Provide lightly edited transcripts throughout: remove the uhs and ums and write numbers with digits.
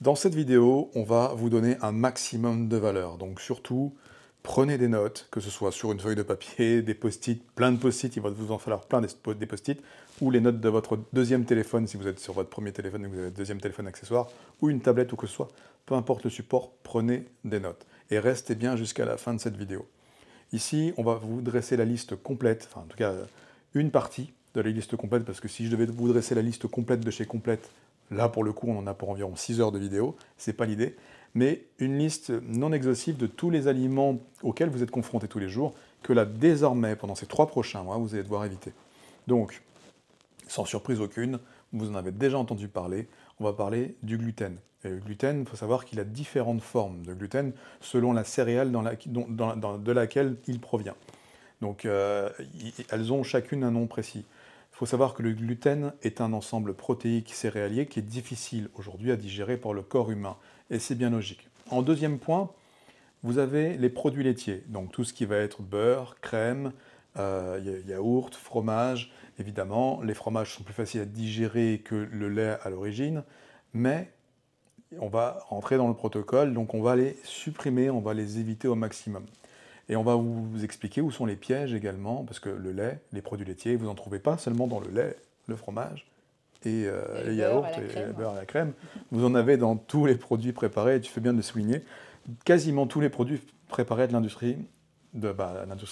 Dans cette vidéo, on va vous donner un maximum de valeur. Donc surtout, prenez des notes, que ce soit sur une feuille de papier, des post-it, plein de post-it, il va vous en falloir plein des post-it, ou les notes de votre deuxième téléphone, si vous êtes sur votre premier téléphone et que vous avez le deuxième téléphone accessoire, ou une tablette ou que ce soit, peu importe le support, prenez des notes. Et restez bien jusqu'à la fin de cette vidéo. Ici, on va vous dresser la liste complète, enfin en tout cas une partie de la liste complète, parce que si je devais vous dresser la liste complète de chez Complète, là pour le coup on en a pour environ 6 heures de vidéo, c'est pas l'idée, mais une liste non exhaustive de tous les aliments auxquels vous êtes confrontés tous les jours, que là désormais, pendant ces 3 prochains mois, vous allez devoir éviter. Donc, sans surprise aucune, vous en avez déjà entendu parler, on va parler du gluten. Et le gluten, il faut savoir qu'il a différentes formes de gluten selon la céréale de laquelle il provient. Donc elles ont chacune un nom précis. Il faut savoir que le gluten est un ensemble protéique céréalier qui est difficile aujourd'hui à digérer par le corps humain. Et c'est bien logique. En deuxième point, vous avez les produits laitiers. Donc tout ce qui va être beurre, crème, yaourt, fromage. Évidemment, les fromages sont plus faciles à digérer que le lait à l'origine. Mais on va rentrer dans le protocole, donc on va les supprimer, on va les éviter au maximum. Et on va vous expliquer où sont les pièges également, parce que le lait, les produits laitiers, vous n'en trouvez pas seulement dans le lait, le fromage, et Et le les beurre à yaourts, la et le crème. beurre à la crème. Vous en avez dans tous les produits préparés, et tu fais bien de le souligner, quasiment tous les produits préparés de l'industrie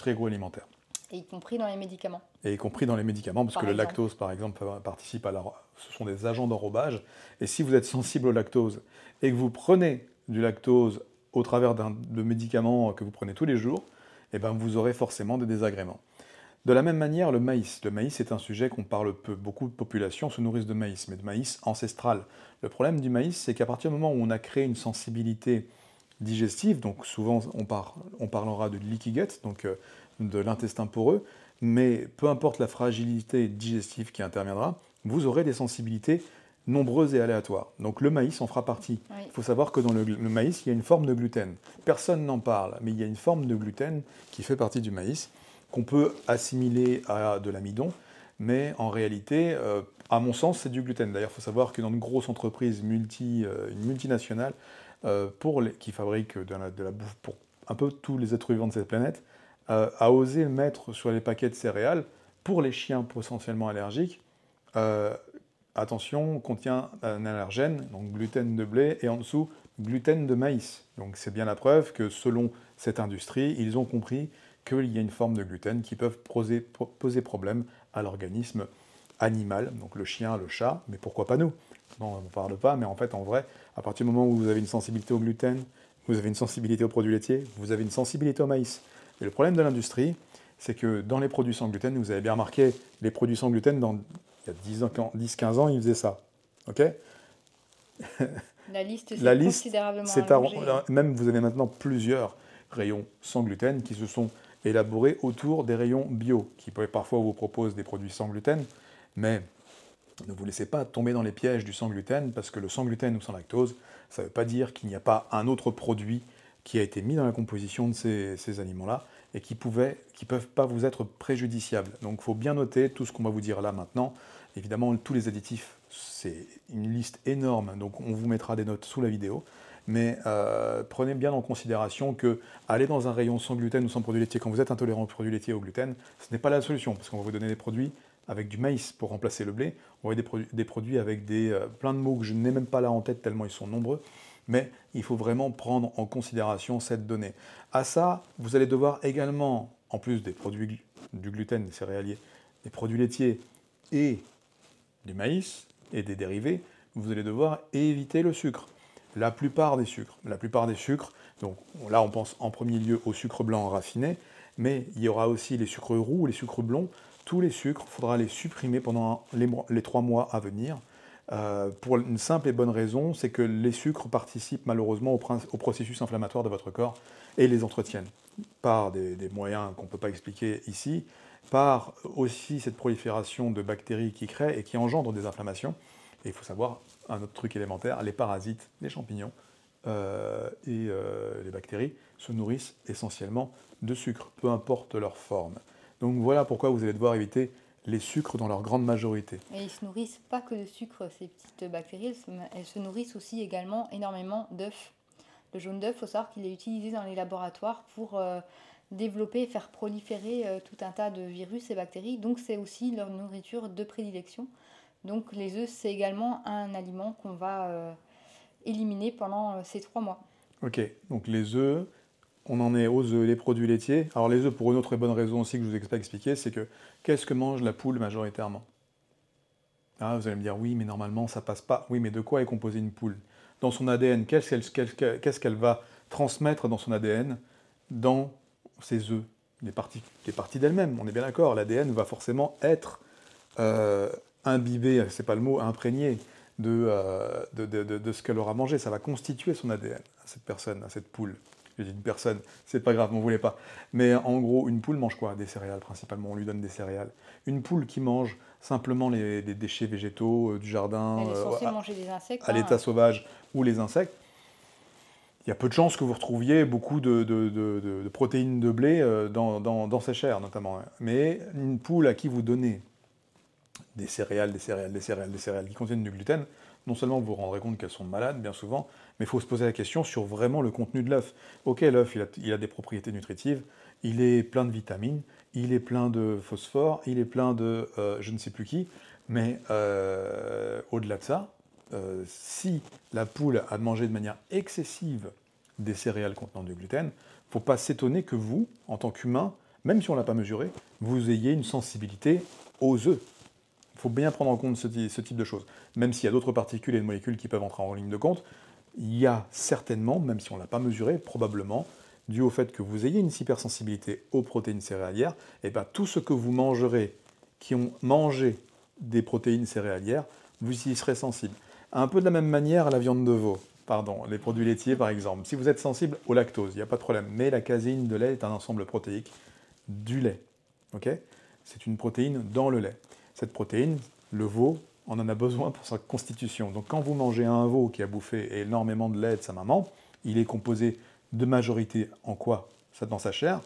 agroalimentaire. Et y compris dans les médicaments, Et y compris dans les médicaments, parce que par le exemple. lactose, par exemple, participe à ce sont des agents d'enrobage. Et si vous êtes sensible au lactose et que vous prenez du lactose au travers de médicaments que vous prenez tous les jours, eh ben vous aurez forcément des désagréments. De la même manière, le maïs. Le maïs est un sujet qu'on parle peu. Beaucoup de populations se nourrissent de maïs, mais de maïs ancestral. Le problème du maïs, c'est qu'à partir du moment où on a créé une sensibilité digestive, donc souvent on parlera de leaky gut, donc de l'intestin poreux, mais peu importe la fragilité digestive qui interviendra, vous aurez des sensibilités nombreuses et aléatoires. Donc le maïs en fera partie. Oui. Il faut savoir que dans le maïs, il y a une forme de gluten. Personne n'en parle, mais il y a une forme de gluten qui fait partie du maïs, qu'on peut assimiler à de l'amidon, mais en réalité, à mon sens, c'est du gluten. D'ailleurs, il faut savoir que dans une grosse entreprise une multinationale, qui fabrique de la bouffe pour un peu tous les êtres vivants de cette planète, a osé mettre sur les paquets de céréales, pour les chiens potentiellement allergiques, euh, attention, contient un allergène, donc gluten de blé, et en dessous, gluten de maïs. Donc c'est bien la preuve que selon cette industrie, ils ont compris qu'il y a une forme de gluten qui peuvent poser problème à l'organisme animal, donc le chien, le chat, mais pourquoi pas nous? Non, on ne parle pas, mais en fait, en vrai, à partir du moment où vous avez une sensibilité au gluten, vous avez une sensibilité aux produits laitiers, vous avez une sensibilité au maïs. Et le problème de l'industrie, c'est que dans les produits sans gluten, vous avez bien remarqué, les produits sans gluten, il y a 10-15 ans, ils faisaient ça. Ok? La liste La s'est liste, considérablement allongée. même vous avez maintenant plusieurs rayons sans gluten qui se sont élaborés autour des rayons bio, qui parfois vous proposent des produits sans gluten, mais ne vous laissez pas tomber dans les pièges du sans gluten, parce que le sans gluten ou sans lactose, ça ne veut pas dire qu'il n'y a pas un autre produit qui a été mis dans la composition de ces aliments-là et qui peuvent pas vous être préjudiciables. Donc il faut bien noter tout ce qu'on va vous dire là maintenant. Évidemment, tous les additifs, c'est une liste énorme, donc on vous mettra des notes sous la vidéo. Mais prenez bien en considération que aller dans un rayon sans gluten ou sans produits laitiers, quand vous êtes intolérant aux produits laitiers ou au gluten, ce n'est pas la solution, parce qu'on va vous donner des produits avec du maïs pour remplacer le blé. On voit des produits avec plein de mots que je n'ai même pas là en tête tellement ils sont nombreux. Mais il faut vraiment prendre en considération cette donnée. À ça, vous allez devoir également, en plus des produits du gluten, des céréaliers, des produits laitiers et du maïs et des dérivés, vous allez devoir éviter le sucre. La plupart des sucres, donc là on pense en premier lieu au sucre blanc raffiné, mais il y aura aussi les sucres roux, les sucres blonds. Tous les sucres, il faudra les supprimer pendant les 3 mois à venir. Pour une simple et bonne raison, c'est que les sucres participent malheureusement au processus inflammatoire de votre corps et les entretiennent par des moyens qu'on ne peut pas expliquer ici, par aussi cette prolifération de bactéries qui créent et qui engendrent des inflammations. Et il faut savoir un autre truc élémentaire, les parasites, les champignons les bactéries se nourrissent essentiellement de sucre, peu importe leur forme. Donc voilà pourquoi vous allez devoir éviter les sucres dans leur grande majorité. Et ils ne se nourrissent pas que de sucre, ces petites bactéries, elles se nourrissent aussi également énormément d'œufs. Le jaune d'œuf, il faut savoir qu'il est utilisé dans les laboratoires pour développer et faire proliférer tout un tas de virus et bactéries. Donc c'est aussi leur nourriture de prédilection. Donc les œufs, c'est également un aliment qu'on va éliminer pendant ces 3 mois. Ok, donc les œufs, on en est aux œufs, les produits laitiers. Alors les œufs, pour une autre et bonne raison aussi que je vous ai pas expliqué, c'est que qu'est-ce que mange la poule majoritairement? Ah, vous allez me dire, oui, mais normalement ça passe pas. Oui, mais de quoi est composée une poule? Dans son ADN, qu'est-ce qu'elle va transmettre dans son ADN, dans ses œufs? Les parties d'elle-même, on est bien d'accord. L'ADN va forcément être imbibé, c'est pas le mot, imprégné de ce qu'elle aura mangé. Ça va constituer son ADN à cette personne, à cette poule. J'ai dit une personne, c'est pas grave, m'en voulez pas. Mais en gros, une poule mange quoi? Des céréales principalement, on lui donne des céréales. Une poule qui mange simplement les déchets végétaux du jardin, Elle est censée manger des insectes. à l'état sauvage, ou les insectes, il y a peu de chances que vous retrouviez beaucoup de protéines de blé dans ces chairs, notamment. Mais une poule à qui vous donnez des céréales qui contiennent du gluten, non seulement vous vous rendrez compte qu'elles sont malades, bien souvent, mais il faut se poser la question sur vraiment le contenu de l'œuf. Ok, l'œuf, il a des propriétés nutritives, il est plein de vitamines, il est plein de phosphore, il est plein de je ne sais plus qui, mais au-delà de ça, si la poule a mangé de manière excessive des céréales contenant du gluten, il ne faut pas s'étonner que vous, en tant qu'humain, même si on ne l'a pas mesuré, vous ayez une sensibilité aux œufs. Il faut bien prendre en compte ce type de choses. Même s'il y a d'autres particules et de molécules qui peuvent entrer en ligne de compte, il y a certainement, même si on ne l'a pas mesuré, probablement, dû au fait que vous ayez une hypersensibilité aux protéines céréalières, et bien tout ce que vous mangerez, qui ont mangé des protéines céréalières, vous y serez sensible. Un peu de la même manière à la viande de veau, pardon, les produits laitiers par exemple. Si vous êtes sensible au lactose, il n'y a pas de problème, mais la caséine de lait est un ensemble protéique du lait. Okay, c'est une protéine dans le lait. Cette protéine, le veau, on en a besoin pour sa constitution. Donc quand vous mangez un veau qui a bouffé énormément de lait de sa maman, il est composé de majorité en quoi? Ça dans sa chair.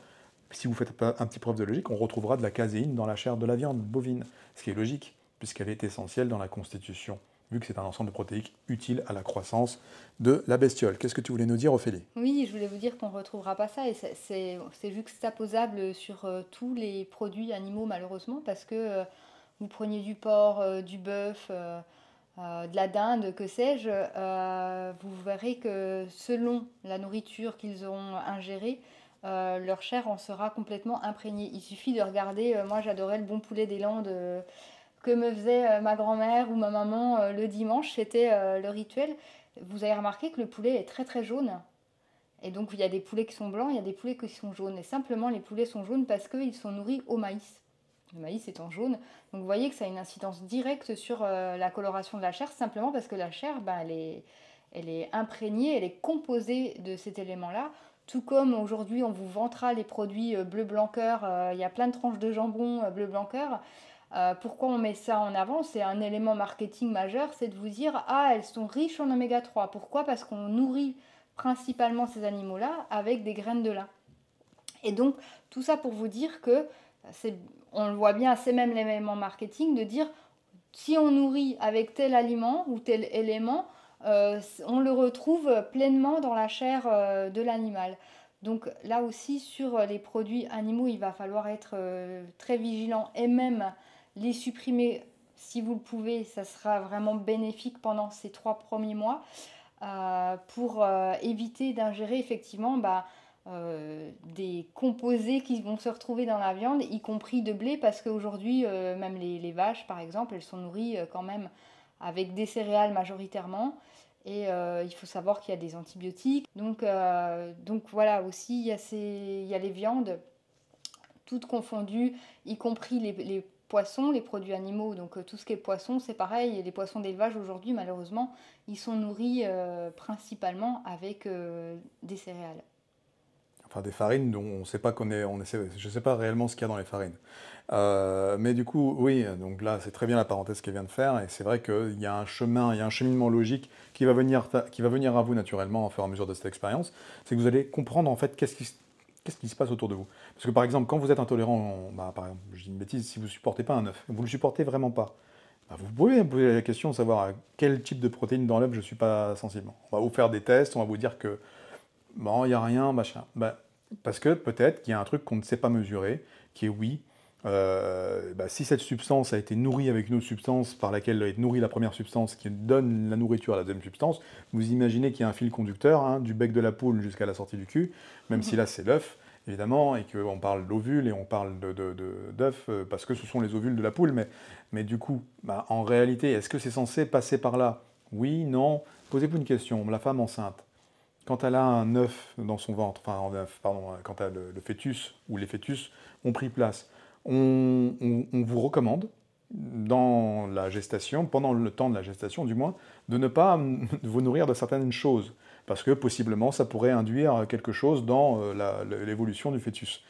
Si vous faites un petit preuve de logique, on retrouvera de la caséine dans la chair de la viande bovine, ce qui est logique, puisqu'elle est essentielle dans la constitution, vu que c'est un ensemble de protéiques utile à la croissance de la bestiole. Qu'est-ce que tu voulais nous dire, Ophélie? Oui, je voulais vous dire qu'on ne retrouvera pas ça, et c'est juxtaposable sur tous les produits animaux, malheureusement, parce que vous preniez du porc, du bœuf, de la dinde, que sais-je, vous verrez que selon la nourriture qu'ils auront ingérée, leur chair en sera complètement imprégnée. Il suffit de regarder, moi j'adorais le bon poulet des Landes que me faisait ma grand-mère ou ma maman le dimanche, c'était le rituel. Vous avez remarqué que le poulet est très très jaune. Et donc il y a des poulets qui sont blancs, il y a des poulets qui sont jaunes. Et simplement les poulets sont jaunes parce qu'ils sont nourris au maïs. Le maïs étant jaune. Donc vous voyez que ça a une incidence directe sur la coloration de la chair, simplement parce que la chair, ben, elle est imprégnée, elle est composée de cet élément-là. Tout comme aujourd'hui on vous vantera les produits bleu blanc cœur, il y a plein de tranches de jambon bleu blanc cœur. Pourquoi on met ça en avant? C'est un élément marketing majeur, c'est de vous dire ah, elles sont riches en oméga 3. Pourquoi? Parce qu'on nourrit principalement ces animaux-là avec des graines de lin. Et donc tout ça pour vous dire que on le voit bien, c'est même l'élément marketing de dire si on nourrit avec tel aliment ou tel élément, on le retrouve pleinement dans la chair de l'animal. Donc là aussi sur les produits animaux, il va falloir être très vigilant et même les supprimer si vous le pouvez, ça sera vraiment bénéfique pendant ces 3 premiers mois pour éviter d'ingérer effectivement des composés qui vont se retrouver dans la viande, y compris de blé, parce qu'aujourd'hui, même les vaches, par exemple, elles sont nourries quand même avec des céréales majoritairement. Et il faut savoir qu'il y a des antibiotiques. Donc voilà, aussi, il y a les viandes, toutes confondues, y compris les poissons, les produits animaux. Donc tout ce qui est poisson, c'est pareil. Et les poissons d'élevage, aujourd'hui, malheureusement, ils sont nourris principalement avec des céréales. Enfin, des farines dont on ne sait pas je ne sais pas réellement ce qu'il y a dans les farines. Mais du coup, oui, donc là, c'est très bien la parenthèse qu'elle vient de faire, et c'est vrai qu'il y a un chemin, il y a un cheminement logique qui va venir à vous naturellement au fur et à mesure de cette expérience. C'est que vous allez comprendre en fait qu'est-ce qui se passe autour de vous? Parce que par exemple, quand vous êtes intolérant, bah, par exemple, je dis une bêtise, si vous ne supportez pas un œuf, vous ne le supportez vraiment pas, bah, vous pouvez vous poser la question de savoir à quel type de protéines dans l'œuf je ne suis pas sensible. On va vous faire des tests, on va vous dire que bon, il n'y a rien, machin. Bah, parce que peut-être qu'il y a un truc qu'on ne sait pas mesurer, qui est oui, bah, si cette substance a été nourrie avec une autre substance par laquelle a été nourrie la première substance qui donne la nourriture à la deuxième substance, vous imaginez qu'il y a un fil conducteur, hein, du bec de la poule jusqu'à la sortie du cul, même si là c'est l'œuf, évidemment, et qu'on parle d'ovules et on parle d'œufs, parce que ce sont les ovules de la poule, mais du coup, bah, en réalité, est-ce que c'est censé passer par là? Oui, non. Posez-vous une question, la femme enceinte, quand elle a un œuf dans son ventre, enfin, pardon, quand le fœtus ou les fœtus ont pris place, on vous recommande, dans la gestation, pendant le temps de la gestation du moins, de ne pas vous nourrir de certaines choses, parce que possiblement ça pourrait induire quelque chose dans l'évolution du fœtus.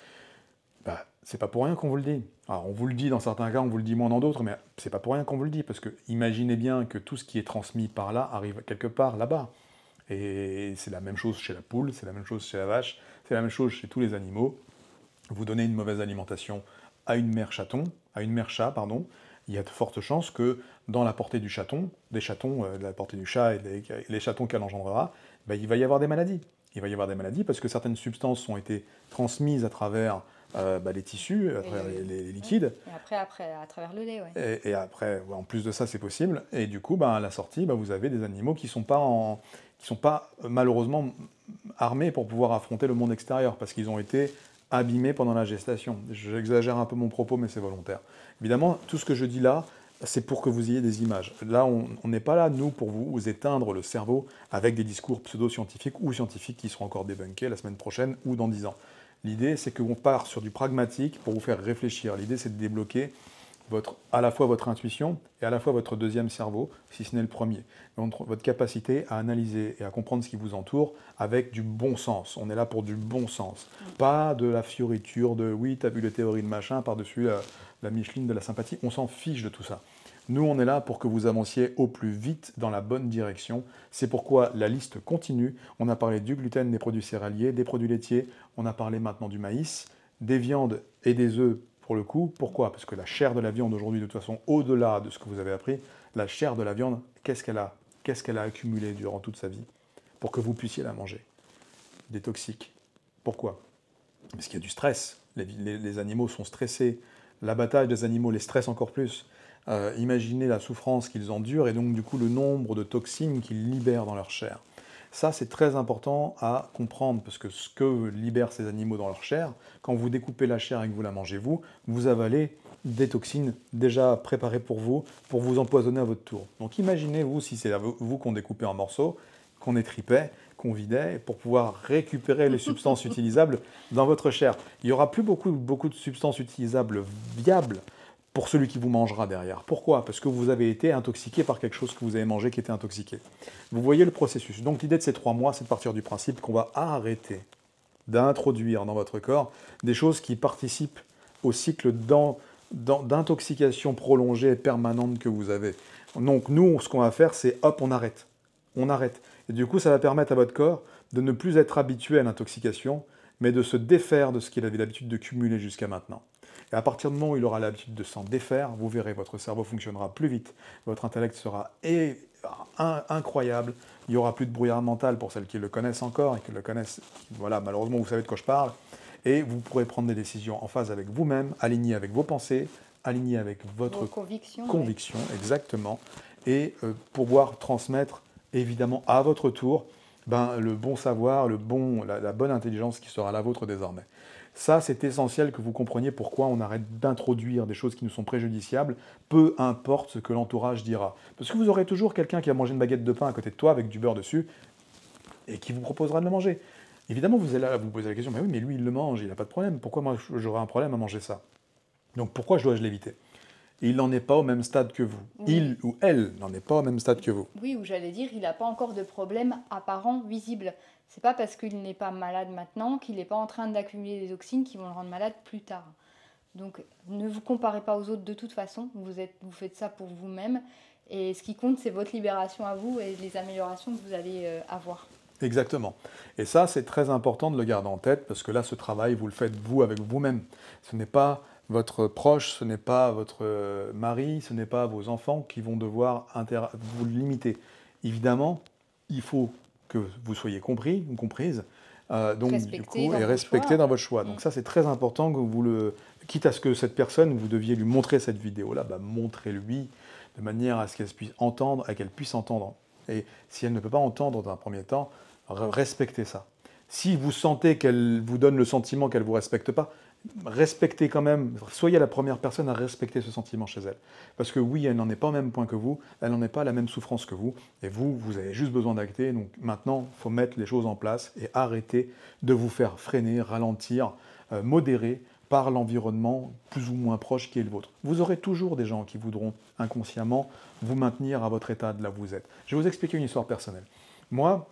Bah, c'est pas pour rien qu'on vous le dit. Alors, on vous le dit dans certains cas, on vous le dit moins dans d'autres, mais c'est pas pour rien qu'on vous le dit, parce que imaginez bien que tout ce qui est transmis par là arrive quelque part là-bas. Et c'est la même chose chez la poule, c'est la même chose chez la vache, c'est la même chose chez tous les animaux. Vous donnez une mauvaise alimentation à une mère chaton, à une mère chat, pardon, il y a de fortes chances que dans la portée du chaton, des chatons, de la portée du chat et les chatons qu'elle engendrera, ben, il va y avoir des maladies. Il va y avoir des maladies parce que certaines substances ont été transmises à travers les tissus, à travers les liquides. Et après, à travers le lait, ouais. Et après, ouais, en plus de ça, c'est possible. Et du coup, ben, à la sortie, ben, vous avez des animaux qui sont pas malheureusement armés pour pouvoir affronter le monde extérieur parce qu'ils ont été abîmés pendant la gestation. J'exagère un peu mon propos, mais c'est volontaire. Évidemment, tout ce que je dis là, c'est pour que vous ayez des images. Là, on n'est pas là, nous, pour vous éteindre le cerveau avec des discours pseudo-scientifiques ou scientifiques qui seront encore débunkés la semaine prochaine ou dans 10 ans. L'idée, c'est qu'on part sur du pragmatique pour vous faire réfléchir. L'idée, c'est de débloquer à la fois votre intuition et à la fois votre deuxième cerveau, si ce n'est le premier. Donc, votre capacité à analyser et à comprendre ce qui vous entoure avec du bon sens. On est là pour du bon sens. Pas de la fioriture de oui, t'as vu les théories de machin par-dessus la Micheline de la sympathie. On s'en fiche de tout ça. Nous, on est là pour que vous avanciez au plus vite dans la bonne direction. C'est pourquoi la liste continue. On a parlé du gluten, des produits céréaliers, des produits laitiers. On a parlé maintenant du maïs, des viandes et des œufs pour le coup. Pourquoi? Parce que la chair de la viande aujourd'hui, de toute façon, au-delà de ce que vous avez appris, la chair de la viande, qu'est-ce qu'elle a accumulé durant toute sa vie pour que vous puissiez la manger? Des toxiques. Pourquoi? Parce qu'il y a du stress. Les animaux sont stressés. L'abattage des animaux les stresse encore plus. Imaginez la souffrance qu'ils endurent et donc du coup le nombre de toxines qu'ils libèrent dans leur chair. Ça, c'est très important à comprendre, parce que ce que libèrent ces animaux dans leur chair, quand vous découpez la chair et que vous la mangez vous avalez des toxines déjà préparées pour vous empoisonner à votre tour. Donc imaginez, vous, si c'est vous qu'on découpait en morceaux, qu'on étripait, qu'on vidait, pour pouvoir récupérer les substances utilisables dans votre chair. Il n'y aura plus beaucoup de substances utilisables viables pour celui qui vous mangera derrière. Pourquoi? Parce que vous avez été intoxiqué par quelque chose que vous avez mangé qui était intoxiqué. Vous voyez le processus. Donc l'idée de ces 3 mois, c'est de partir du principe qu'on va arrêter d'introduire dans votre corps des choses qui participent au cycle d'intoxication prolongée et permanente que vous avez. Donc nous, ce qu'on va faire, c'est hop, on arrête. On arrête. Et du coup, ça va permettre à votre corps de ne plus être habitué à l'intoxication, mais de se défaire de ce qu'il avait l'habitude de cumuler jusqu'à maintenant. Et à partir du moment où il aura l'habitude de s'en défaire, vous verrez, votre cerveau fonctionnera plus vite, votre intellect sera incroyable, il n'y aura plus de brouillard mental pour celles qui le connaissent encore et qui le connaissent. Voilà, malheureusement, vous savez de quoi je parle. Et vous pourrez prendre des décisions en phase avec vous-même, alignées avec vos pensées, alignées avec votre conviction, exactement, et pouvoir transmettre, évidemment, à votre tour, le bon savoir, la bonne intelligence qui sera la vôtre désormais. Ça, c'est essentiel que vous compreniez pourquoi on arrête d'introduire des choses qui nous sont préjudiciables, peu importe ce que l'entourage dira. Parce que vous aurez toujours quelqu'un qui a mangé une baguette de pain à côté de toi avec du beurre dessus et qui vous proposera de le manger. Évidemment, vous allez vous poser la question, mais oui, mais lui, il le mange, il n'a pas de problème. Pourquoi moi, j'aurais un problème à manger ça? Donc pourquoi dois-je l'éviter? Il n'en est pas au même stade que vous. Oui. Il ou elle n'en est pas au même stade que vous. Oui, ou j'allais dire, il n'a pas encore de problème apparent, visible. C'est pas parce qu'il n'est pas malade maintenant qu'il n'est pas en train d'accumuler des toxines qui vont le rendre malade plus tard. Donc ne vous comparez pas aux autres de toute façon, vous faites ça pour vous-même. Et ce qui compte, c'est votre libération à vous et les améliorations que vous allez avoir. Exactement. Et ça, c'est très important de le garder en tête parce que là, ce travail, vous le faites vous avec vous-même. Ce n'est pas votre proche, ce n'est pas votre mari, ce n'est pas vos enfants qui vont devoir vous limiter. Évidemment, il faut que vous soyez compris ou comprise, donc du Respecter coup, dans et vos respecté choix. dans votre choix. Mm. Donc ça, c'est très important que vous le, quitte à ce que cette personne, vous deviez lui montrer cette vidéo-là, bah, montrez-lui de manière à ce qu'elle puisse entendre, à qu'elle puisse entendre. Et si elle ne peut pas entendre dans un premier temps, respectez ça. Si vous sentez qu'elle vous donne le sentiment qu'elle ne vous respecte pas, respectez quand même, soyez la première personne à respecter ce sentiment chez elle. Parce que oui, elle n'en est pas au même point que vous, elle n'en est pas à la même souffrance que vous, et vous, vous avez juste besoin d'acter. Donc maintenant, il faut mettre les choses en place et arrêter de vous faire freiner, ralentir, modérer par l'environnement plus ou moins proche qui est le vôtre. Vous aurez toujours des gens qui voudront inconsciemment vous maintenir à votre état de là où vous êtes. Je vais vous expliquer une histoire personnelle. Moi,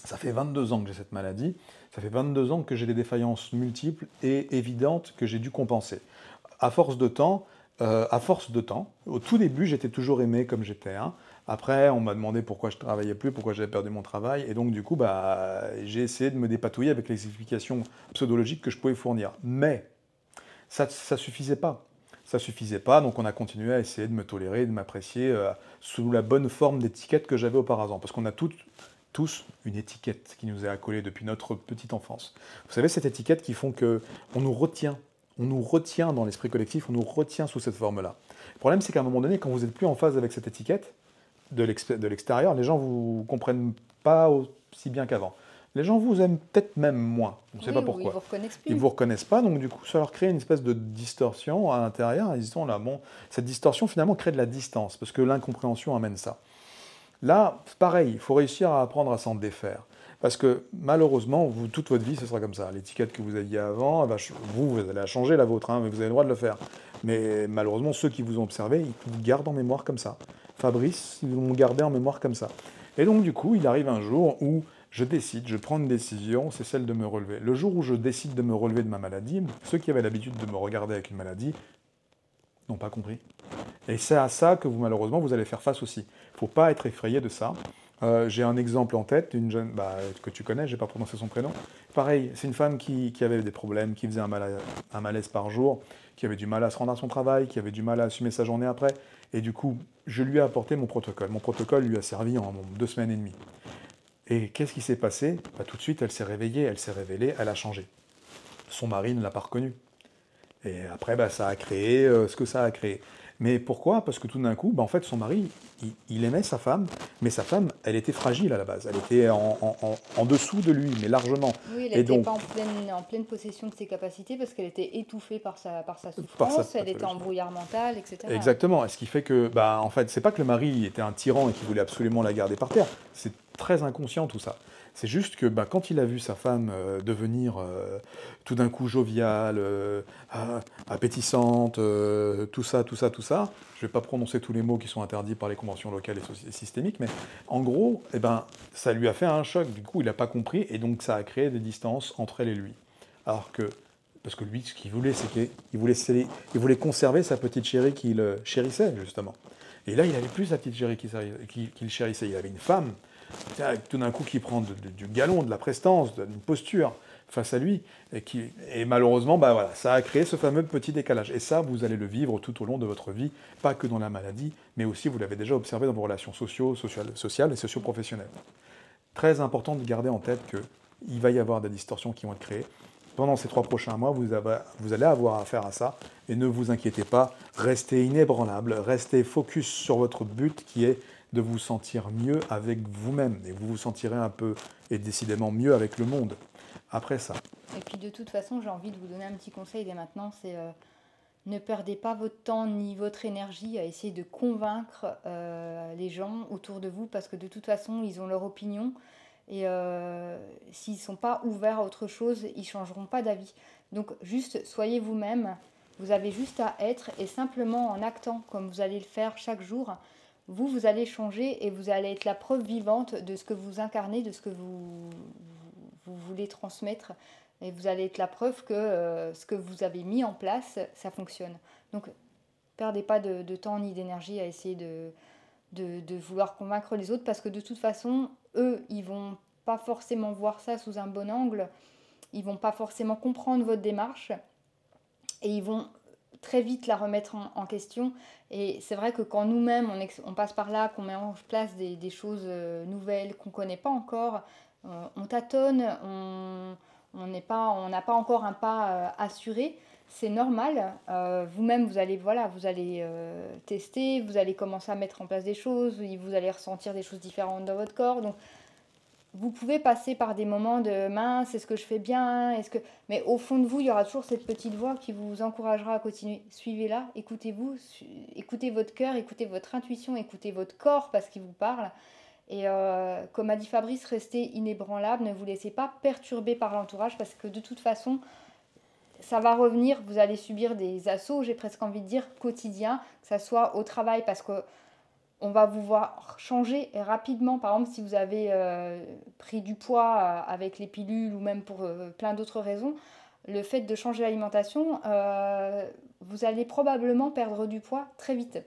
ça fait 22 ans que j'ai cette maladie, ça fait 22 ans que j'ai des défaillances multiples et évidentes que j'ai dû compenser. À force de temps, au tout début, j'étais toujours aimé comme j'étais. Hein. Après, on m'a demandé pourquoi je travaillais plus, pourquoi j'avais perdu mon travail, et donc du coup, bah, j'ai essayé de me dépatouiller avec les explications pseudologiques que je pouvais fournir. Mais ça ne suffisait pas. Ça suffisait pas, donc on a continué à essayer de me tolérer, de m'apprécier sous la bonne forme d'étiquette que j'avais auparavant. Parce qu'on a tous une étiquette qui nous est accolée depuis notre petite enfance. Vous savez, cette étiquette qui font que on nous retient dans l'esprit collectif, on nous retient sous cette forme-là. Le problème, c'est qu'à un moment donné, quand vous n'êtes plus en phase avec cette étiquette, de l'extérieur, les gens ne vous comprennent pas aussi bien qu'avant. Les gens vous aiment peut-être même moins, on ne sait Oui, pas ou ils pourquoi. vous reconnaissent Ils ne plus. vous reconnaissent pas, donc du coup, ça leur crée une espèce de distorsion à l'intérieur. Ils disent, là, bon, cette distorsion finalement crée de la distance, parce que l'incompréhension amène ça. Là, pareil, il faut réussir à apprendre à s'en défaire. Parce que malheureusement, vous, toute votre vie, ce sera comme ça. L'étiquette que vous aviez avant, vous allez la changer la vôtre, hein, mais vous avez le droit de le faire. Mais malheureusement, ceux qui vous ont observé, ils vous gardent en mémoire comme ça. Fabrice, ils l'ont gardé en mémoire comme ça. Et donc, du coup, il arrive un jour où je prends une décision, c'est celle de me relever. Le jour où je décide de me relever de ma maladie, ceux qui avaient l'habitude de me regarder avec une maladie n'ont pas compris. Et c'est à ça que vous, malheureusement, vous allez faire face aussi. Il ne faut pas être effrayé de ça. J'ai un exemple en tête, une jeune que tu connais, je n'ai pas prononcé son prénom. Pareil, c'est une femme qui avait des problèmes, qui faisait un malaise par jour, qui avait du mal à se rendre à son travail, qui avait du mal à assumer sa journée après. Et du coup, je lui ai apporté mon protocole. Mon protocole lui a servi en 2 semaines et demie. Et qu'est-ce qui s'est passé? Tout de suite, elle s'est réveillée, elle s'est révélée, elle a changé. Son mari ne l'a pas reconnue. Et après, ça a créé ce que ça a créé. Mais pourquoi? Parce que tout d'un coup, en fait, son mari, il aimait sa femme, mais sa femme, elle était fragile à la base. Elle était en dessous de lui, mais largement. Oui, elle Et n'était donc, pas en pleine possession de ses capacités parce qu'elle était étouffée par sa par sa souffrance, elle était en pathologie. brouillard mental, etc. Exactement. Et ce qui fait que, en fait, c'est pas que le mari était un tyran et qu'il voulait absolument la garder par terre. C'est très inconscient tout ça. C'est juste que quand il a vu sa femme devenir tout d'un coup joviale, appétissante, tout ça, tout ça, tout ça, je ne vais pas prononcer tous les mots qui sont interdits par les conventions locales et systémiques, mais en gros, ça lui a fait un choc. Du coup, il n'a pas compris et donc ça a créé des distances entre elle et lui. Alors que parce que lui, ce qu'il voulait, c'est qu'il voulait conserver sa petite chérie qu'il chérissait, justement. Et là, il n'avait plus sa petite chérie qu'il chérissait. Il avait une femme, tout d'un coup, qui prend du galon, de la prestance, d'une posture face à lui. Et malheureusement, voilà, ça a créé ce fameux petit décalage. Et ça, vous allez le vivre tout au long de votre vie, pas que dans la maladie, mais aussi, vous l'avez déjà observé dans vos relations sociales et socio-professionnelles. Très important de garder en tête qu'il va y avoir des distorsions qui vont être créées. Pendant ces 3 prochains mois, vous allez avoir affaire à ça, et ne vous inquiétez pas, restez inébranlable, restez focus sur votre but qui est de vous sentir mieux avec vous-même, et vous vous sentirez un peu, et décidément mieux avec le monde. Après ça, Et puis de toute façon, j'ai envie de vous donner un petit conseil dès maintenant, c'est ne perdez pas votre temps ni votre énergie à essayer de convaincre les gens autour de vous parce que de toute façon, ils ont leur opinion et s'ils ne sont pas ouverts à autre chose, ils ne changeront pas d'avis. Donc juste soyez vous-même, vous avez juste à être et simplement en actant comme vous allez le faire chaque jour, vous allez changer et vous allez être la preuve vivante de ce que vous incarnez, de ce que vous voulez transmettre. Et vous allez être la preuve que ce que vous avez mis en place, ça fonctionne. Donc, perdez pas de temps ni d'énergie à essayer de vouloir convaincre les autres parce que de toute façon, eux, ils vont pas forcément voir ça sous un bon angle, ils vont pas forcément comprendre votre démarche et ils vont très vite la remettre en question. Et c'est vrai que quand nous-mêmes, on passe par là, qu'on met en place des choses nouvelles qu'on ne connaît pas encore, on tâtonne, on n'a pas encore un pas assuré. C'est normal. Vous-même, vous allez tester, vous allez commencer à mettre en place des choses, vous allez ressentir des choses différentes dans votre corps. Donc, vous pouvez passer par des moments de mince, est-ce que je fais bien, mais au fond de vous, il y aura toujours cette petite voix qui vous encouragera à continuer. Suivez-la, écoutez-vous, écoutez votre cœur, écoutez votre intuition, écoutez votre corps parce qu'il vous parle. Et comme a dit Fabrice, restez inébranlable, ne vous laissez pas perturber par l'entourage parce que de toute façon, ça va revenir, vous allez subir des assauts, j'ai presque envie de dire, quotidiens, que ça soit au travail parce que on va vous voir changer rapidement. Par exemple, si vous avez pris du poids avec les pilules ou même pour plein d'autres raisons, le fait de changer l'alimentation, vous allez probablement perdre du poids très vite.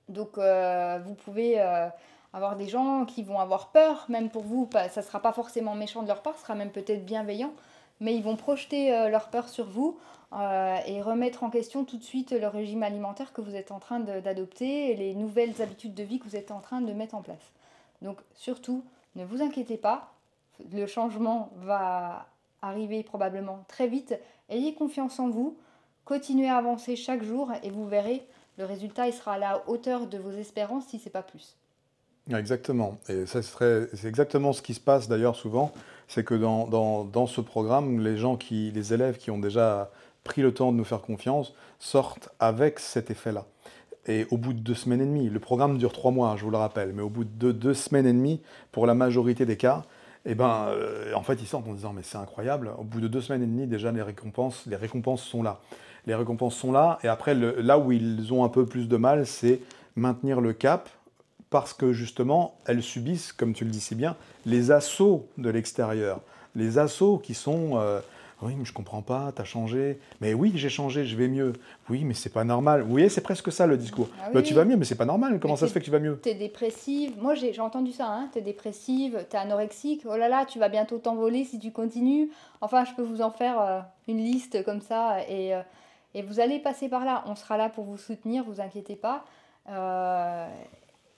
Donc, vous pouvez avoir des gens qui vont avoir peur, même pour vous. Ça ne sera pas forcément méchant de leur part, ce sera même peut-être bienveillant, mais ils vont projeter leur peur sur vous et remettre en question tout de suite le régime alimentaire que vous êtes en train d'adopter et les nouvelles habitudes de vie que vous êtes en train de mettre en place. Donc surtout, ne vous inquiétez pas, le changement va arriver probablement très vite. Ayez confiance en vous, continuez à avancer chaque jour et vous verrez, le résultat il sera à la hauteur de vos espérances si ce n'est pas plus. Exactement. Et ça c'est exactement ce qui se passe d'ailleurs souvent, c'est que dans ce programme, les élèves qui ont déjà pris le temps de nous faire confiance sortent avec cet effet-là. Et au bout de 2 semaines et demie, le programme dure 3 mois, je vous le rappelle, mais au bout de 2 semaines et demie, pour la majorité des cas, eh ben, en fait, ils sortent en disant, mais c'est incroyable, au bout de 2 semaines et demie, déjà, les récompenses sont là. Les récompenses sont là, et après, là où ils ont un peu plus de mal, c'est maintenir le cap, parce que justement, elles subissent, comme tu le dis si bien, les assauts de l'extérieur. Les assauts qui sont oui, mais je comprends pas, t'as changé. Mais oui, j'ai changé, je vais mieux. Oui, mais c'est pas normal. Vous voyez, c'est presque ça le discours. Ah Bah, oui, tu vas oui. mieux, mais c'est pas normal. Comment Mais ça se fait que tu vas mieux? t'es dépressive. Moi, j'ai entendu ça, hein. T'es dépressive, t'es anorexique. Oh là là, tu vas bientôt t'envoler si tu continues. Enfin, je peux vous en faire une liste comme ça. Et vous allez passer par là. On sera là pour vous soutenir, vous inquiétez pas. Euh,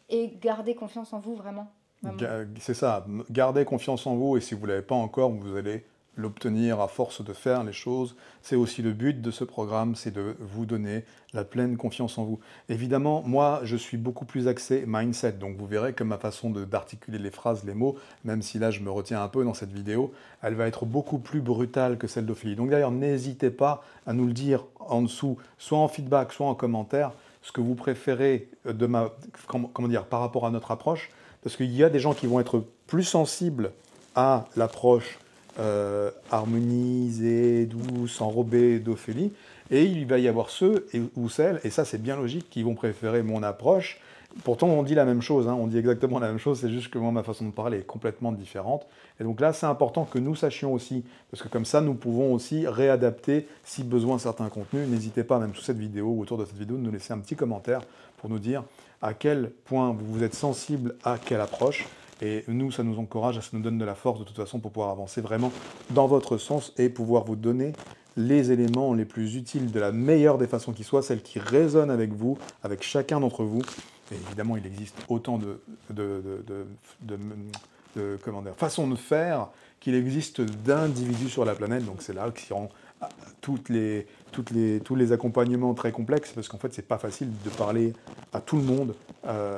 et gardez confiance en vous, vraiment. Vraiment. C'est ça, gardez confiance en vous et si vous ne l'avez pas encore, vous allez l'obtenir à force de faire les choses. C'est aussi le but de ce programme, c'est de vous donner la pleine confiance en vous. Évidemment, moi, je suis beaucoup plus axé mindset, donc vous verrez que ma façon d'articuler les phrases, les mots, même si là je me retiens un peu dans cette vidéo, elle va être beaucoup plus brutale que celle d'Ophélie. Donc d'ailleurs, n'hésitez pas à nous le dire en dessous, soit en feedback, soit en commentaire, ce que vous préférez comment dire, par rapport à notre approche. Parce qu'il y a des gens qui vont être plus sensibles à l'approche harmonisée, douce, enrobée d'Ophélie, et il va y avoir ceux ou celles, et ça c'est bien logique, qui vont préférer mon approche. Pourtant on dit la même chose, hein, on dit exactement la même chose, c'est juste que moi ma façon de parler est complètement différente. Et donc là c'est important que nous sachions aussi, parce que comme ça nous pouvons aussi réadapter si besoin certains contenus. N'hésitez pas même sous cette vidéo ou autour de cette vidéo de nous laisser un petit commentaire pour nous dire à quel point vous êtes sensible à quelle approche. Et nous, ça nous encourage, ça nous donne de la force de toute façon pour pouvoir avancer vraiment dans votre sens et pouvoir vous donner les éléments les plus utiles de la meilleure des façons qui soient, celles qui résonnent avec vous, avec chacun d'entre vous. Et évidemment, il existe autant comment dire, façons de faire qu'il existe d'individus sur la planète. Donc c'est là qui rend tous les accompagnements très complexes, parce qu'en fait, c'est pas facile de parler à tout le monde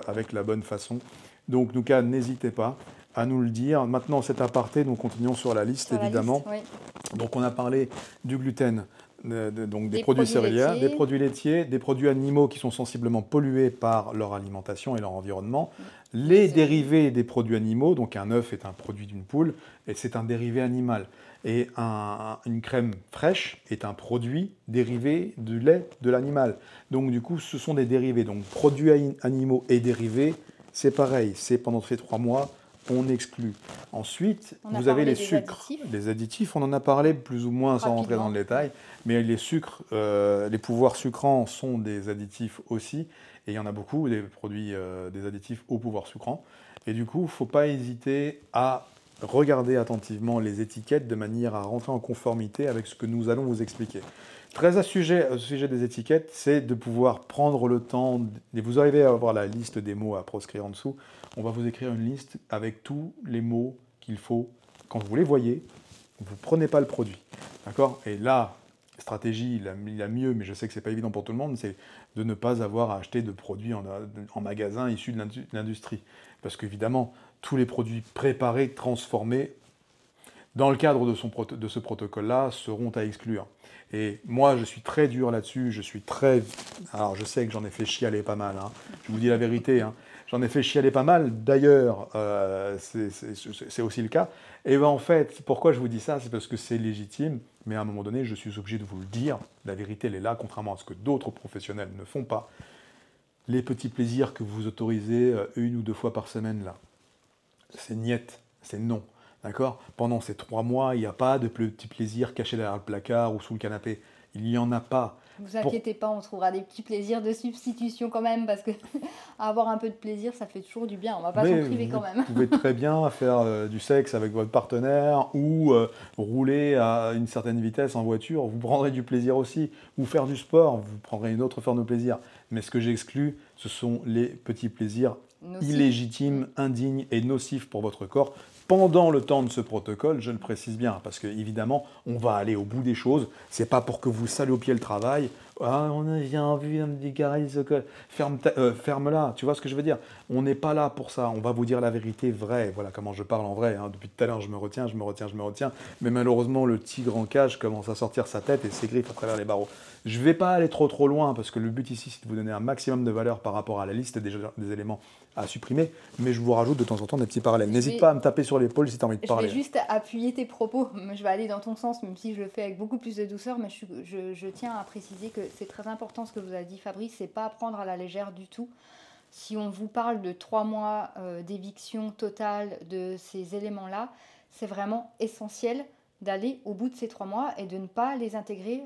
avec la bonne façon. Donc, nous cas, n'hésitez pas à nous le dire. Maintenant, cet aparté, nous continuons sur la liste, évidemment. La liste, oui. Donc, on a parlé du gluten, donc des Des produits produits céréaliers, laitiers. des produits laitiers, des produits animaux qui sont sensiblement pollués par leur alimentation et leur environnement, les dérivés des produits animaux, donc un œuf est un produit d'une poule, et c'est un dérivé animal. Et une crème fraîche est un produit dérivé du lait de l'animal. Donc du coup, ce sont des dérivés. Donc produits animaux et dérivés, c'est pareil, c'est pendant ces 3 mois, on exclut. Ensuite, vous avez les sucres. Les additifs, on en a parlé plus ou moins sans rentrer dans le détail, mais les sucres, les pouvoirs sucrants sont des additifs aussi, et il y en a beaucoup, des produits, des additifs au pouvoir sucrant. Et du coup, il ne faut pas hésiter à regardez attentivement les étiquettes de manière à rentrer en conformité avec ce que nous allons vous expliquer. Très au sujet des étiquettes, c'est de pouvoir prendre le temps, et vous arrivez à avoir la liste des mots à proscrire en dessous, on va vous écrire une liste avec tous les mots qu'il faut. Quand vous les voyez, vous ne prenez pas le produit. D'accord? Et là, stratégie, la mieux, mais je sais que ce n'est pas évident pour tout le monde, c'est de ne pas avoir à acheter de produits en magasin issus de l'industrie. Parce qu'évidemment, tous les produits préparés, transformés, dans le cadre de ce protocole-là, seront à exclure. Et moi, je suis très dur là-dessus, Alors, je sais que j'en ai fait chialer pas mal, hein. Je vous dis la vérité, hein. J'en ai fait chialer pas mal. D'ailleurs, c'est aussi le cas. Et ben en fait, pourquoi je vous dis ça? C'est parce que c'est légitime, mais à un moment donné, je suis obligé de vous le dire. La vérité, elle est là, contrairement à ce que d'autres professionnels ne font pas. Les petits plaisirs que vous autorisez 1 ou 2 fois par semaine, là, c'est niet, c'est non. D'accord? Pendant ces 3 mois, il n'y a pas de petits plaisirs cachés derrière le placard ou sous le canapé. Il n'y en a pas. Ne vous inquiétez pas, on trouvera des petits plaisirs de substitution quand même, parce que avoir un peu de plaisir, ça fait toujours du bien. On va pas s'en Mais priver vous quand même. pouvez très bien faire du sexe avec votre partenaire ou rouler à une certaine vitesse en voiture. Vous prendrez du plaisir aussi. Ou faire du sport, vous prendrez une autre forme de plaisir. Mais ce que j'exclus, ce sont les petits plaisirs illégitimes, indignes et nocifs pour votre corps pendant le temps de ce protocole, je le précise bien, parce qu'évidemment, on va aller au bout des choses. C'est pas pour que vous salopiez le travail. Ah, on a bien vu un petit carré, ferme-la, tu vois ce que je veux dire? On n'est pas là pour ça, on va vous dire la vérité vraie. Voilà comment je parle en vrai, hein. Depuis tout à l'heure, je me retiens, mais malheureusement, le tigre en cage commence à sortir sa tête et ses griffes à travers les barreaux. Je ne vais pas aller trop loin, parce que le but ici, c'est de vous donner un maximum de valeur par rapport à la liste des éléments à supprimer, mais je vous rajoute de temps en temps des petits parallèles. N'hésite pas à me taper sur l'épaule si tu as envie de parler. Je vais juste appuyer tes propos. Je vais aller dans ton sens, même si je le fais avec beaucoup plus de douceur, mais je tiens à préciser que c'est très important ce que vous a dit Fabrice, c'est pas à prendre à la légère du tout. Si on vous parle de 3 mois d'éviction totale de ces éléments-là, c'est vraiment essentiel d'aller au bout de ces 3 mois et de ne pas les intégrer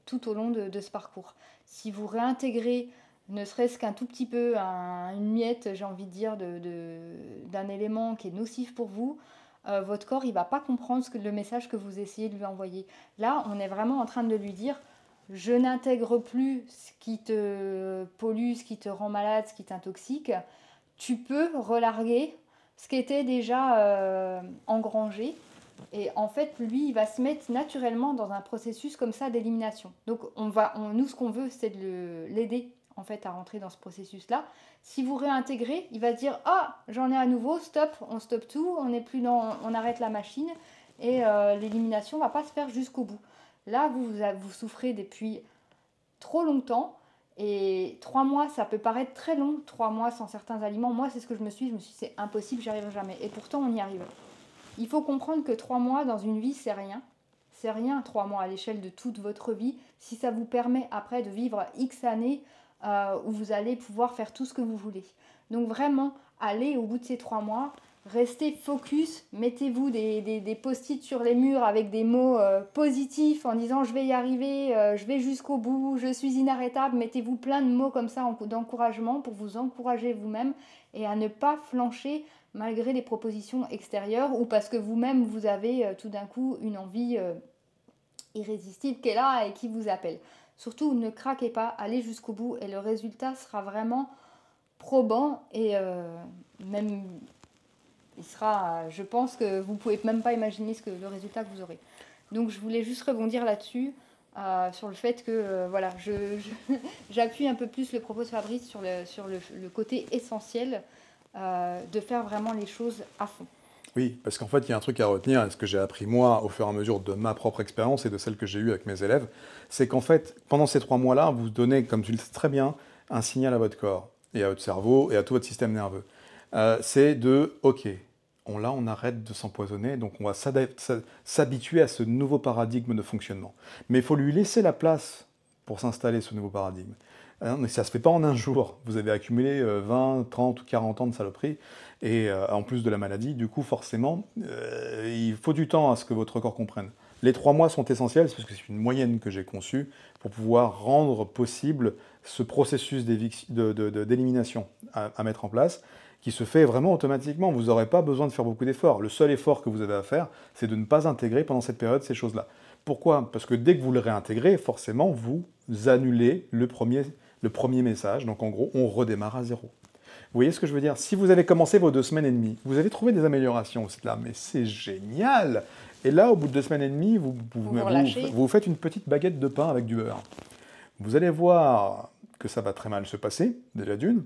tout au long de ce parcours. Si vous réintégrez ne serait-ce qu'un tout petit peu, une miette, j'ai envie de dire, d'un élément qui est nocif pour vous, votre corps, il ne va pas comprendre le message que vous essayez de lui envoyer. Là, on est vraiment en train de lui dire, je n'intègre plus ce qui te pollue, ce qui te rend malade, ce qui t'intoxique. Tu peux relarguer ce qui était déjà engrangé. Et en fait, lui, il va se mettre naturellement dans un processus comme ça d'élimination. Donc, nous, ce qu'on veut, c'est de l'aider en fait à rentrer dans ce processus-là. Si vous réintégrez, il va se dire ah, j'en ai à nouveau, stop, on stoppe tout, on arrête la machine et l'élimination va pas se faire jusqu'au bout. Là, vous souffrez depuis trop longtemps et 3 mois, ça peut paraître très long, 3 mois sans certains aliments. Moi, c'est ce que je me suis dit, c'est impossible, j'y arriverai jamais. Et pourtant, on y arrive. Il faut comprendre que 3 mois dans une vie, c'est rien. C'est rien, 3 mois à l'échelle de toute votre vie. Si ça vous permet après de vivre X années où vous allez pouvoir faire tout ce que vous voulez. Donc vraiment, allez au bout de ces 3 mois, restez focus, mettez-vous des post-it sur les murs avec des mots positifs en disant je vais y arriver, je vais jusqu'au bout, je suis inarrêtable. Mettez-vous plein de mots comme ça d'encouragement pour vous encourager vous-même et à ne pas flancher malgré les propositions extérieures ou parce que vous-même vous avez tout d'un coup une envie irrésistible qui est là et qui vous appelle. Surtout, ne craquez pas, allez jusqu'au bout et le résultat sera vraiment probant et même il sera, je pense que vous ne pouvez même pas imaginer le résultat que vous aurez. Donc je voulais juste rebondir là-dessus, sur le fait que voilà, j'appuie un peu plus le propos de Fabrice sur le côté essentiel de faire vraiment les choses à fond. Oui, parce qu'en fait, il y a un truc à retenir, et ce que j'ai appris moi au fur et à mesure de ma propre expérience et de celle que j'ai eue avec mes élèves, c'est qu'en fait, pendant ces 3 mois-là, vous donnez, comme tu le sais très bien, un signal à votre corps, et à votre cerveau, et à tout votre système nerveux. C'est ok, on arrête de s'empoisonner, donc on va s'habituer à ce nouveau paradigme de fonctionnement. Mais il faut lui laisser la place pour s'installer ce nouveau paradigme. Mais ça ne se fait pas en un jour. Vous avez accumulé 20, 30 ou 40 ans de saloperie, et en plus de la maladie, du coup, forcément, il faut du temps à ce que votre corps comprenne. Les 3 mois sont essentiels, parce que c'est une moyenne que j'ai conçue pour pouvoir rendre possible ce processus d'élimination à mettre en place. qui se fait vraiment automatiquement. Vous n'aurez pas besoin de faire beaucoup d'efforts. Le seul effort que vous avez à faire, c'est de ne pas intégrer pendant cette période ces choses-là. Pourquoi? Parce que dès que vous le réintégrez, forcément, vous annulez le premier message. Donc en gros, on redémarre à zéro. Vous voyez ce que je veux dire? Si vous avez commencé vos 2 semaines et demie, vous avez trouvé des améliorations, vous êtes là, mais c'est génial! Et là, au bout de 2 semaines et demie, Vous relâchez. vous faites une petite baguette de pain avec du beurre. Vous allez voir que ça va très mal se passer, déjà d'une,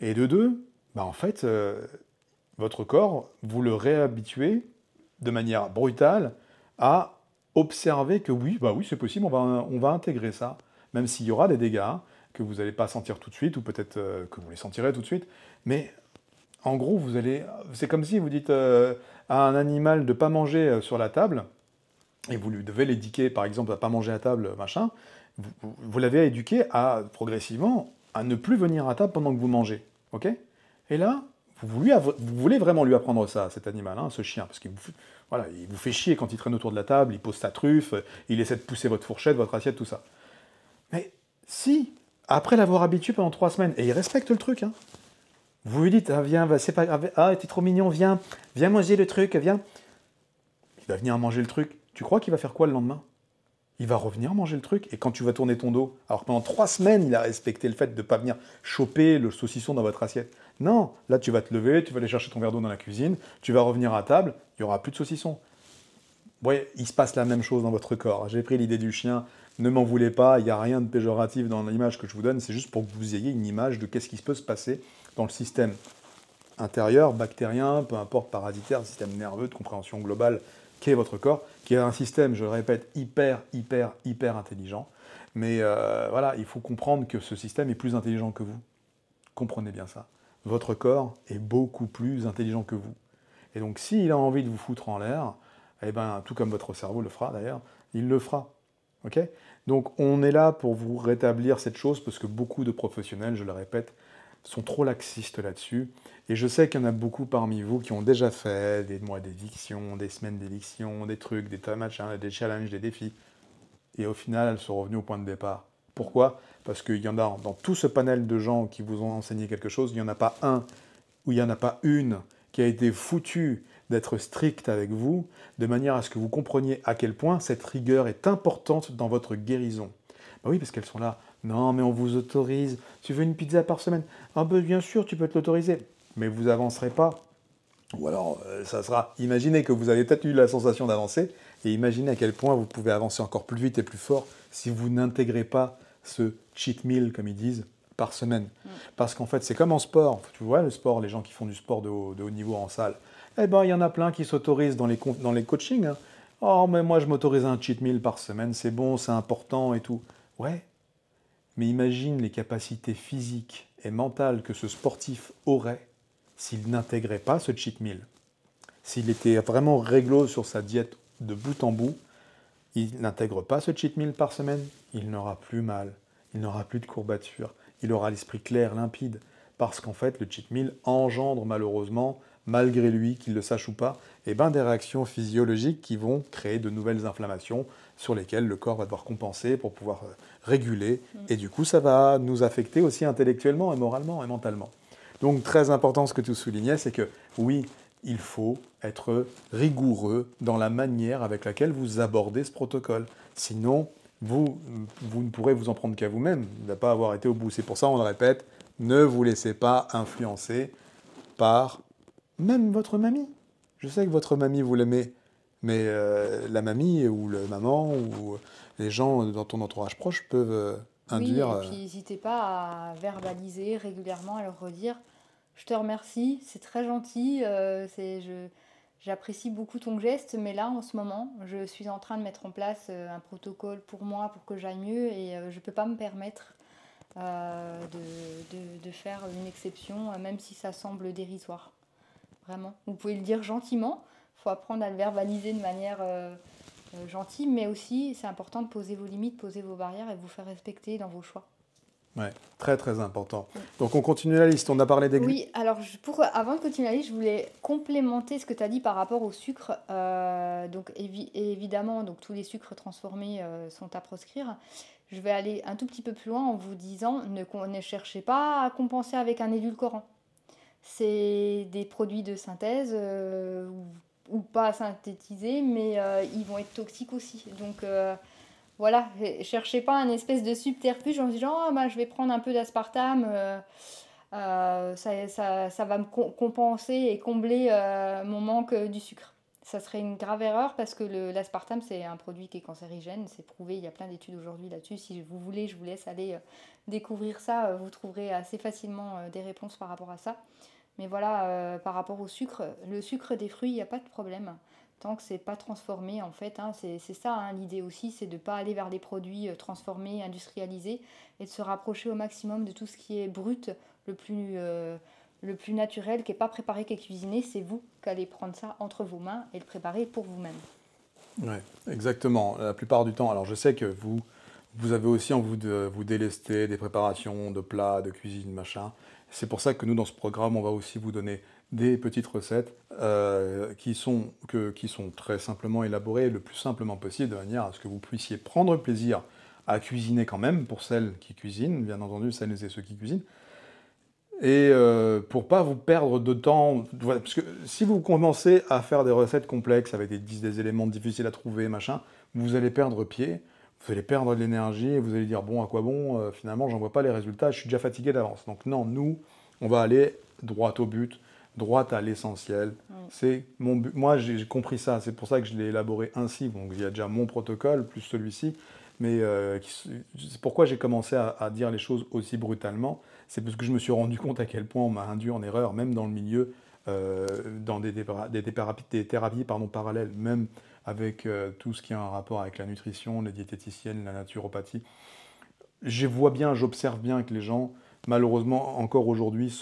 et de deux, bah en fait, votre corps, vous le réhabituez de manière brutale à observer que oui, bah oui, c'est possible, on va intégrer ça, même s'il y aura des dégâts que vous n'allez pas sentir tout de suite, ou peut-être que vous les sentirez tout de suite, mais en gros, c'est comme si vous dites à un animal de ne pas manger sur la table, et vous lui devez l'éduquer, par exemple, à ne pas manger à table, machin, vous l'avez éduqué à, progressivement, à ne plus venir à table pendant que vous mangez. Ok? Et là, vous voulez vraiment lui apprendre ça, à cet animal, hein, ce chien, parce voilà, il vous fait chier quand il traîne autour de la table, il pose sa truffe, il essaie de pousser votre fourchette, votre assiette, tout ça. Mais si, après l'avoir habitué pendant 3 semaines, et il respecte le truc, hein, vous lui dites, ah, viens, c'est pas grave, ah, t'es trop mignon, viens manger le truc, viens. Il va venir manger le truc. Tu crois qu'il va faire quoi le lendemain? Il va revenir manger le truc, et quand tu vas tourner ton dos, alors que pendant 3 semaines, il a respecté le fait de ne pas venir choper le saucisson dans votre assiette. Non, là tu vas te lever, tu vas aller chercher ton verre d'eau dans la cuisine, tu vas revenir à table, il n'y aura plus de saucisson. Vous voyez, il se passe la même chose dans votre corps. J'ai pris l'idée du chien, ne m'en voulez pas, il n'y a rien de péjoratif dans l'image que je vous donne, c'est juste pour que vous ayez une image de qu'est-ce qui peut se passer dans le système intérieur, bactérien, peu importe, parasitaire, système nerveux, de compréhension globale, qu'est votre corps, qui est un système, je le répète, hyper intelligent. Mais voilà, il faut comprendre que ce système est plus intelligent que vous. Comprenez bien ça. Votre corps est beaucoup plus intelligent que vous. Et donc, s'il a envie de vous foutre en l'air, eh ben, tout comme votre cerveau le fera d'ailleurs, il le fera. Ok? Donc, on est là pour vous rétablir cette chose, parce que beaucoup de professionnels, je le répète, sont trop laxistes là-dessus. Et je sais qu'il y en a beaucoup parmi vous qui ont déjà fait des mois d'éviction, des semaines d'éviction, des trucs, des machins, des challenges, des défis. Et au final, elles sont revenues au point de départ. Pourquoi? Parce qu'il y en a dans tout ce panel de gens qui vous ont enseigné quelque chose, il n'y en a pas un ou il n'y en a pas une qui a été foutu d'être strict avec vous, de manière à ce que vous compreniez à quel point cette rigueur est importante dans votre guérison. Ben oui, parce qu'elles sont là. Non, mais on vous autorise. Tu veux une pizza par semaine? Ah ben bien sûr, tu peux te l'autoriser. Mais vous avancerez pas. Ou alors, ça sera... Imaginez que vous avez peut-être eu la sensation d'avancer, et imaginez à quel point vous pouvez avancer encore plus vite et plus fort si vous n'intégrez pas ce cheat meal, comme ils disent, par semaine. Parce qu'en fait, c'est comme en sport. Tu vois, le sport, les gens qui font du sport de haut niveau en salle, eh ben, il y en a plein qui s'autorisent dans les coachings. Hein. Oh, mais moi, je m'autorise un cheat meal par semaine, c'est bon, c'est important et tout. Ouais, mais imagine les capacités physiques et mentales que ce sportif aurait s'il n'intégrait pas ce cheat meal. S'il était vraiment réglo sur sa diète de bout en bout, il n'intègre pas ce cheat meal par semaine, il n'aura plus mal, il n'aura plus de courbatures, il aura l'esprit clair, limpide, parce qu'en fait, le cheat meal engendre malheureusement, malgré lui, qu'il le sache ou pas, des réactions physiologiques qui vont créer de nouvelles inflammations sur lesquelles le corps va devoir compenser pour pouvoir réguler, et du coup, ça va nous affecter aussi intellectuellement et moralement et mentalement. Donc, très important ce que tu soulignais, c'est que oui, il faut être rigoureux dans la manière avec laquelle vous abordez ce protocole. Sinon, vous ne pourrez vous en prendre qu'à vous-même, de ne pas avoir été au bout. C'est pour ça, on le répète, ne vous laissez pas influencer par même votre mamie. Je sais que votre mamie, vous l'aimez, mais la mamie ou le maman ou les gens dans ton entourage proche peuvent Oui, induire... et puis n'hésitez pas à verbaliser régulièrement, à leur redire, je te remercie, c'est très gentil, j'apprécie beaucoup ton geste, mais là en ce moment, je suis en train de mettre en place un protocole pour moi, pour que j'aille mieux, et je ne peux pas me permettre de faire une exception, même si ça semble dérisoire. Vraiment. Vous pouvez le dire gentiment, il faut apprendre à le verbaliser de manière gentille, mais aussi c'est important de poser vos limites, poser vos barrières et vous faire respecter dans vos choix. Ouais, très important. Donc on continue la liste, on a parlé des... Oui, alors avant de continuer la liste, je voulais complémenter ce que tu as dit par rapport au sucre. Donc évidemment, donc, tous les sucres transformés sont à proscrire. Je vais aller un tout petit peu plus loin en vous disant ne cherchez pas à compenser avec un édulcorant. c'est des produits de synthèse ou pas synthétisés, mais ils vont être toxiques aussi. Donc voilà, cherchez pas un espèce de subterfuge en se disant ah, bah, je vais prendre un peu d'aspartame, ça va me compenser et combler mon manque du sucre. Ça serait une grave erreur parce que l'aspartame, c'est un produit qui est cancérigène, c'est prouvé, il y a plein d'études aujourd'hui là-dessus. Si vous voulez, je vous laisse aller découvrir ça, vous trouverez assez facilement des réponses par rapport à ça. Mais voilà, par rapport au sucre, le sucre des fruits, il n'y a pas de problème. Tant que c'est pas transformé, en fait, hein, c'est ça hein, l'idée aussi, c'est de ne pas aller vers des produits transformés, industrialisés, et de se rapprocher au maximum de tout ce qui est brut, le plus naturel, qui n'est pas préparé, qui est cuisiné. C'est vous qui allez prendre ça entre vos mains et le préparer pour vous-même. Ouais, exactement. La plupart du temps, alors je sais que vous avez aussi envie de vous délester des préparations, de plats, de cuisine, machin. C'est pour ça que nous, dans ce programme, on va aussi vous donner des petites recettes qui sont très simplement élaborées le plus simplement possible, de manière à ce que vous puissiez prendre plaisir à cuisiner quand même, pour celles qui cuisinent, bien entendu, celles et ceux qui cuisinent, et pour pas vous perdre de temps, voilà, parce que si vous commencez à faire des recettes complexes avec des éléments difficiles à trouver, machin, vous allez perdre pied, vous allez perdre de l'énergie et vous allez dire bon, à quoi bon, finalement, j'en vois pas les résultats, je suis déjà fatigué d'avance. Donc non, nous, on va aller droit au but, droit à l'essentiel. Oui. C'est mon but. Moi, j'ai compris ça, c'est pour ça que je l'ai élaboré ainsi. Donc il y a déjà mon protocole plus celui-ci, mais c'est pourquoi j'ai commencé à dire les choses aussi brutalement, c'est parce que je me suis rendu compte à quel point on m'a induit en erreur, même dans le milieu, dans des thérapies pardon, parallèles, même avec tout ce qui a un rapport avec la nutrition, les diététiciennes, la naturopathie. Je vois bien, j'observe bien que les gens, malheureusement, encore aujourd'hui,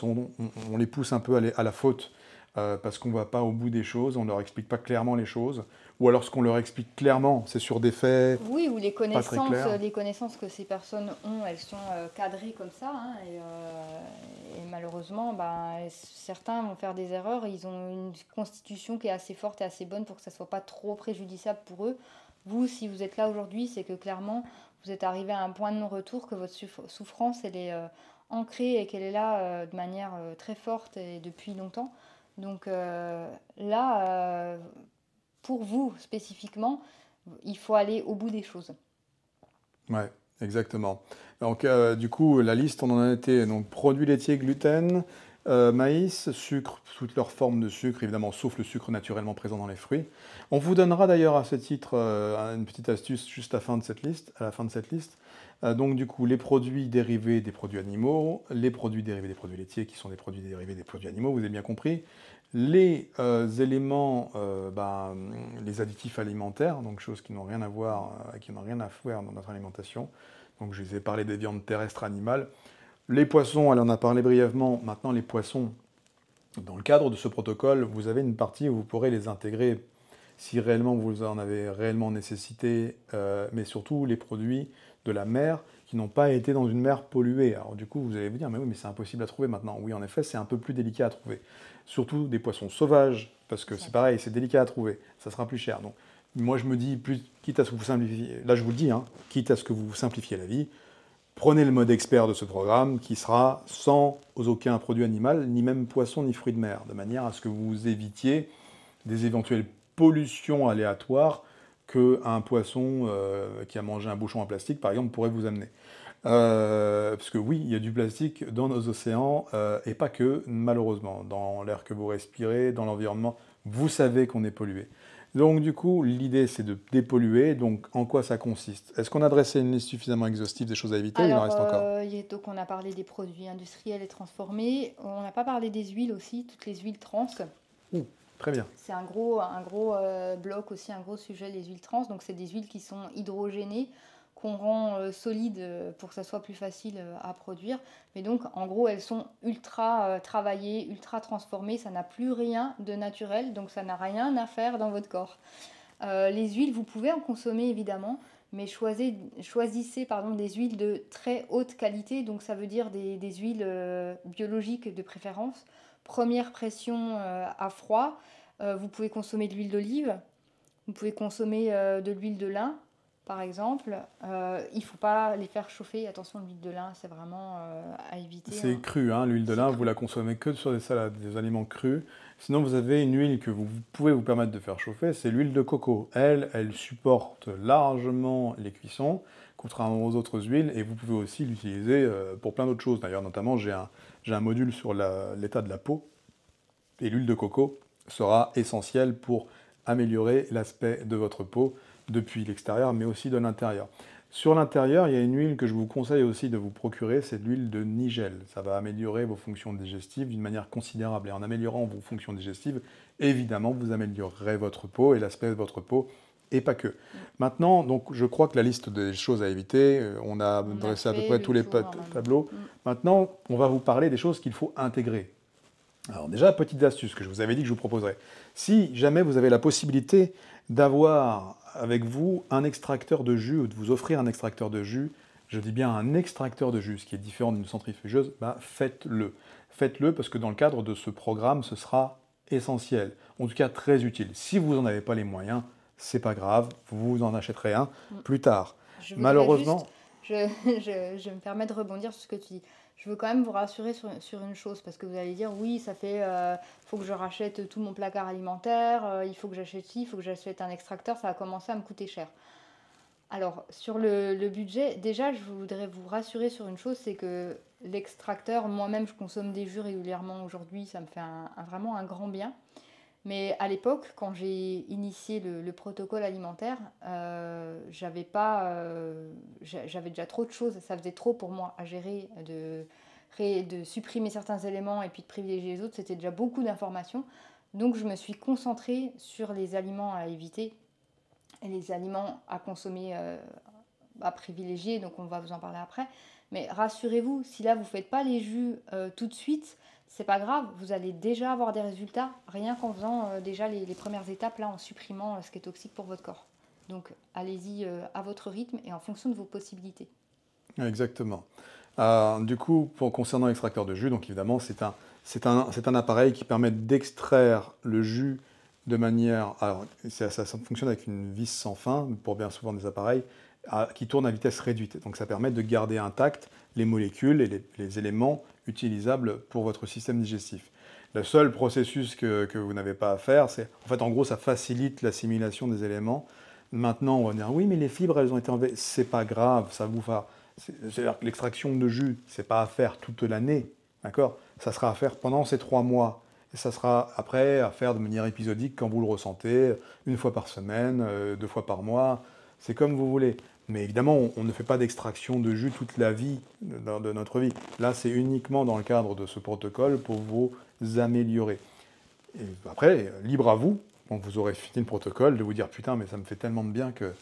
on les pousse un peu à la faute parce qu'on ne va pas au bout des choses, on ne leur explique pas clairement les choses, ou alors ce qu'on leur explique clairement, c'est sur des faits Oui, ou pas très clairs. les connaissances que ces personnes ont, elles sont cadrées comme ça, hein, et malheureusement, ben, certains vont faire des erreurs. Ils ont une constitution qui est assez forte et assez bonne pour que ça soit pas trop préjudiciable pour eux. Vous, si vous êtes là aujourd'hui, c'est que clairement, vous êtes arrivé à un point de non-retour, que votre souffrance, elle est ancrée et qu'elle est là de manière très forte et depuis longtemps. Donc là, pour vous spécifiquement, il faut aller au bout des choses. Ouais, exactement. Donc, du coup, la liste, on en a été donc produits laitiers, gluten, maïs, sucre, toutes leurs formes de sucre, évidemment, sauf le sucre naturellement présent dans les fruits. On vous donnera d'ailleurs à ce titre une petite astuce juste à la fin de cette liste. Donc, du coup, les produits dérivés des produits animaux, les produits dérivés des produits laitiers, qui sont des produits dérivés des produits animaux, vous avez bien compris. Les éléments, les additifs alimentaires, donc choses qui n'ont rien à voir, qui n'ont rien à faire dans notre alimentation. Donc je vous ai parlé des viandes terrestres animales. Les poissons, elle en a parlé brièvement. Maintenant, les poissons, dans le cadre de ce protocole, vous avez une partie où vous pourrez les intégrer si réellement vous en avez réellement nécessité, mais surtout les produits de la mer qui n'ont pas été dans une mer polluée. Alors du coup, vous allez vous dire, mais oui, mais c'est impossible à trouver maintenant. Oui, en effet, c'est un peu plus délicat à trouver. Surtout des poissons sauvages, parce que Ça. c'est pareil, c'est délicat à trouver, ça sera plus cher. Donc moi, je me dis, quitte à ce que vous simplifiez, là je vous le dis, hein, quitte à ce que vous simplifiez la vie, prenez le mode expert de ce programme qui sera sans aucun produit animal, ni même poisson, ni fruits de mer, de manière à ce que vous évitiez des éventuelles pollutions aléatoires qu'un poisson qui a mangé un bouchon en plastique, par exemple, pourrait vous amener. Parce que oui, il y a du plastique dans nos océans, et pas que, malheureusement, dans l'air que vous respirez, dans l'environnement, vous savez qu'on est pollué. Donc du coup, l'idée c'est de dépolluer, donc en quoi ça consiste? Est-ce qu'on a dressé une liste suffisamment exhaustive des choses à éviter ou il en Alors, reste encore? donc on a parlé des produits industriels et transformés. On n'a pas parlé des huiles aussi, toutes les huiles trans. Ouh, très bien. C'est un gros bloc aussi, un gros sujet, les huiles trans. Donc, c'est des huiles qui sont hydrogénées, qu'on rend solides pour que ça soit plus facile à produire. Mais donc, en gros, elles sont ultra travaillées, ultra transformées. Ça n'a plus rien de naturel, donc ça n'a rien à faire dans votre corps. Les huiles, vous pouvez en consommer évidemment, mais choisissez pardon, des huiles de très haute qualité. Donc, ça veut dire des huiles biologiques de préférence. Première pression à froid. Vous pouvez consommer de l'huile d'olive, vous pouvez consommer de l'huile de lin, par exemple, il ne faut pas les faire chauffer. Attention, l'huile de lin, c'est vraiment à éviter, C'est hein. cru, hein, l'huile de C'est lin, vous cru. la consommez que sur des salades, des aliments crus. Sinon, vous avez une huile que vous pouvez vous permettre de faire chauffer, c'est l'huile de coco. Elle supporte largement les cuissons, contrairement aux autres huiles, et vous pouvez aussi l'utiliser pour plein d'autres choses. D'ailleurs, notamment, j'ai un module sur l'état de la peau, et l'huile de coco sera essentielle pour améliorer l'aspect de votre peau depuis l'extérieur, mais aussi de l'intérieur. Sur l'intérieur, il y a une huile que je vous conseille aussi de vous procurer, c'est l'huile de nigel. Ça va améliorer vos fonctions digestives d'une manière considérable. Et en améliorant vos fonctions digestives, évidemment, vous améliorerez votre peau et l'aspect de votre peau, et pas que. Mm. Maintenant, donc, je crois que la liste des choses à éviter, on a On a dressé à peu fait près le tous les tour normalement. tableaux. Mm. Maintenant, on va vous parler des choses qu'il faut intégrer. Alors déjà, petite astuce que je vous avais dit que je vous proposerais. Si jamais vous avez la possibilité d'avoir avec vous un extracteur de jus ou de vous offrir un extracteur de jus, je dis bien un extracteur de jus, ce qui est différent d'une centrifugeuse, bah faites-le. Faites-le parce que dans le cadre de ce programme, ce sera essentiel, en tout cas très utile. Si vous n'en avez pas les moyens, c'est pas grave, vous en achèterez un Mm. plus tard. Je voudrais juste, Malheureusement, je me permets de rebondir sur ce que tu dis. Je veux quand même vous rassurer sur une chose, parce que vous allez dire, oui, ça fait, faut que je rachète tout mon placard alimentaire, il faut que j'achète ci, il faut que j'achète un extracteur, ça va commencer à me coûter cher. Alors, sur le budget, déjà, je voudrais vous rassurer sur une chose, c'est que l'extracteur, moi-même, je consomme des jus régulièrement aujourd'hui, ça me fait vraiment un grand bien. Mais à l'époque, quand j'ai initié le protocole alimentaire, j'avais déjà trop de choses, ça faisait trop pour moi à gérer, de supprimer certains éléments et puis de privilégier les autres, c'était déjà beaucoup d'informations. Donc je me suis concentrée sur les aliments à éviter et les aliments à consommer, à privilégier, donc on va vous en parler après. Mais rassurez-vous, si là vous ne faites pas les jus tout de suite, c'est pas grave, vous allez déjà avoir des résultats rien qu'en faisant déjà les premières étapes là, en supprimant ce qui est toxique pour votre corps. Donc allez-y à votre rythme et en fonction de vos possibilités. exactement. Du coup, concernant l'extracteur de jus, donc évidemment, c'est un appareil qui permet d'extraire le jus de manière. Alors, ça fonctionne avec une vis sans fin, pour bien souvent des appareils, qui tourne à vitesse réduite. Donc, ça permet de garder intactes les molécules et les éléments utilisables pour votre système digestif. Le seul processus que vous n'avez pas à faire, c'est. En fait, en gros, ça facilite l'assimilation des éléments. Maintenant, on va dire oui, mais les fibres, elles ont été enlevées. C'est pas grave, ça vous va. C'est-à-dire que l'extraction de jus, c'est pas à faire toute l'année, d'accord? Ça sera à faire pendant ces 3 mois. Et ça sera après à faire de manière épisodique quand vous le ressentez, une fois par semaine, 2 fois par mois, c'est comme vous voulez. Mais évidemment, on ne fait pas d'extraction de jus toute la vie de notre vie. Là, c'est uniquement dans le cadre de ce protocole pour vous améliorer. Et après, libre à vous, quand vous aurez fini le protocole, de vous dire putain, mais ça me fait tellement de bien que